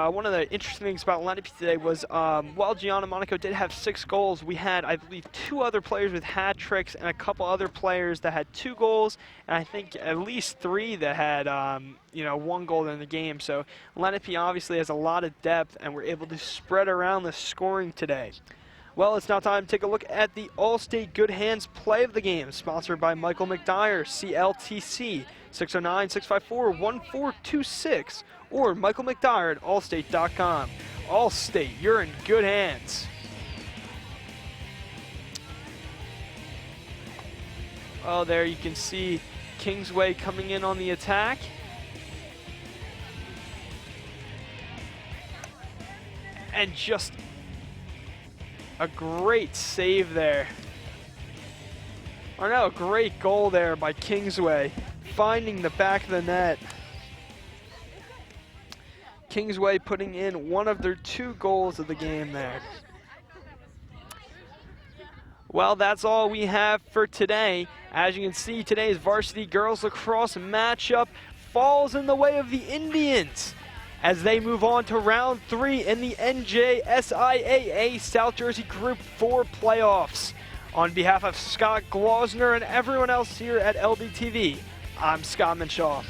one of the interesting things about Lenape today was while Gianna Monaco did have 6 goals, we had, I believe, 2 other players with hat tricks and a couple other players that had 2 goals, and I think at least 3 that had 1 goal in the game. So Lenape obviously has a lot of depth, and we're able to spread around the scoring today. Well, it's now time to take a look at the All-State Good Hands play of the game, sponsored by Michael McDyer, CLTC, 609-654-1426, or Michael McDyer at allstate.com. Allstate, you're in good hands. Oh, there you can see Kingsway coming in on the attack. And just a great save there. Or no, a great goal there by Kingsway, finding the back of the net. Kingsway putting in one of their 2 goals of the game there. Well, that's all we have for today. As you can see, today's varsity girls lacrosse matchup falls in the way of the Indians as they move on to round 3 in the NJSIAA South Jersey Group 4 playoffs. On behalf of Scott Glausner and everyone else here at LDTV, I'm Scott Minshaw.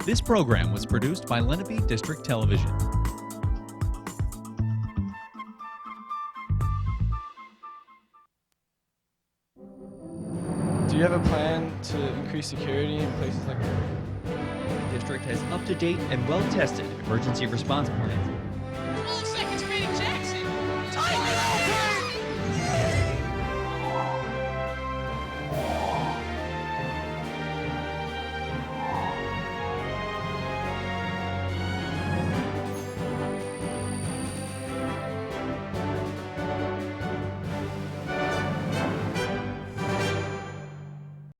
This program was produced by Lenape District Television. Do you have a plan to increase security in places like that? The district has up-to-date and well-tested emergency response plans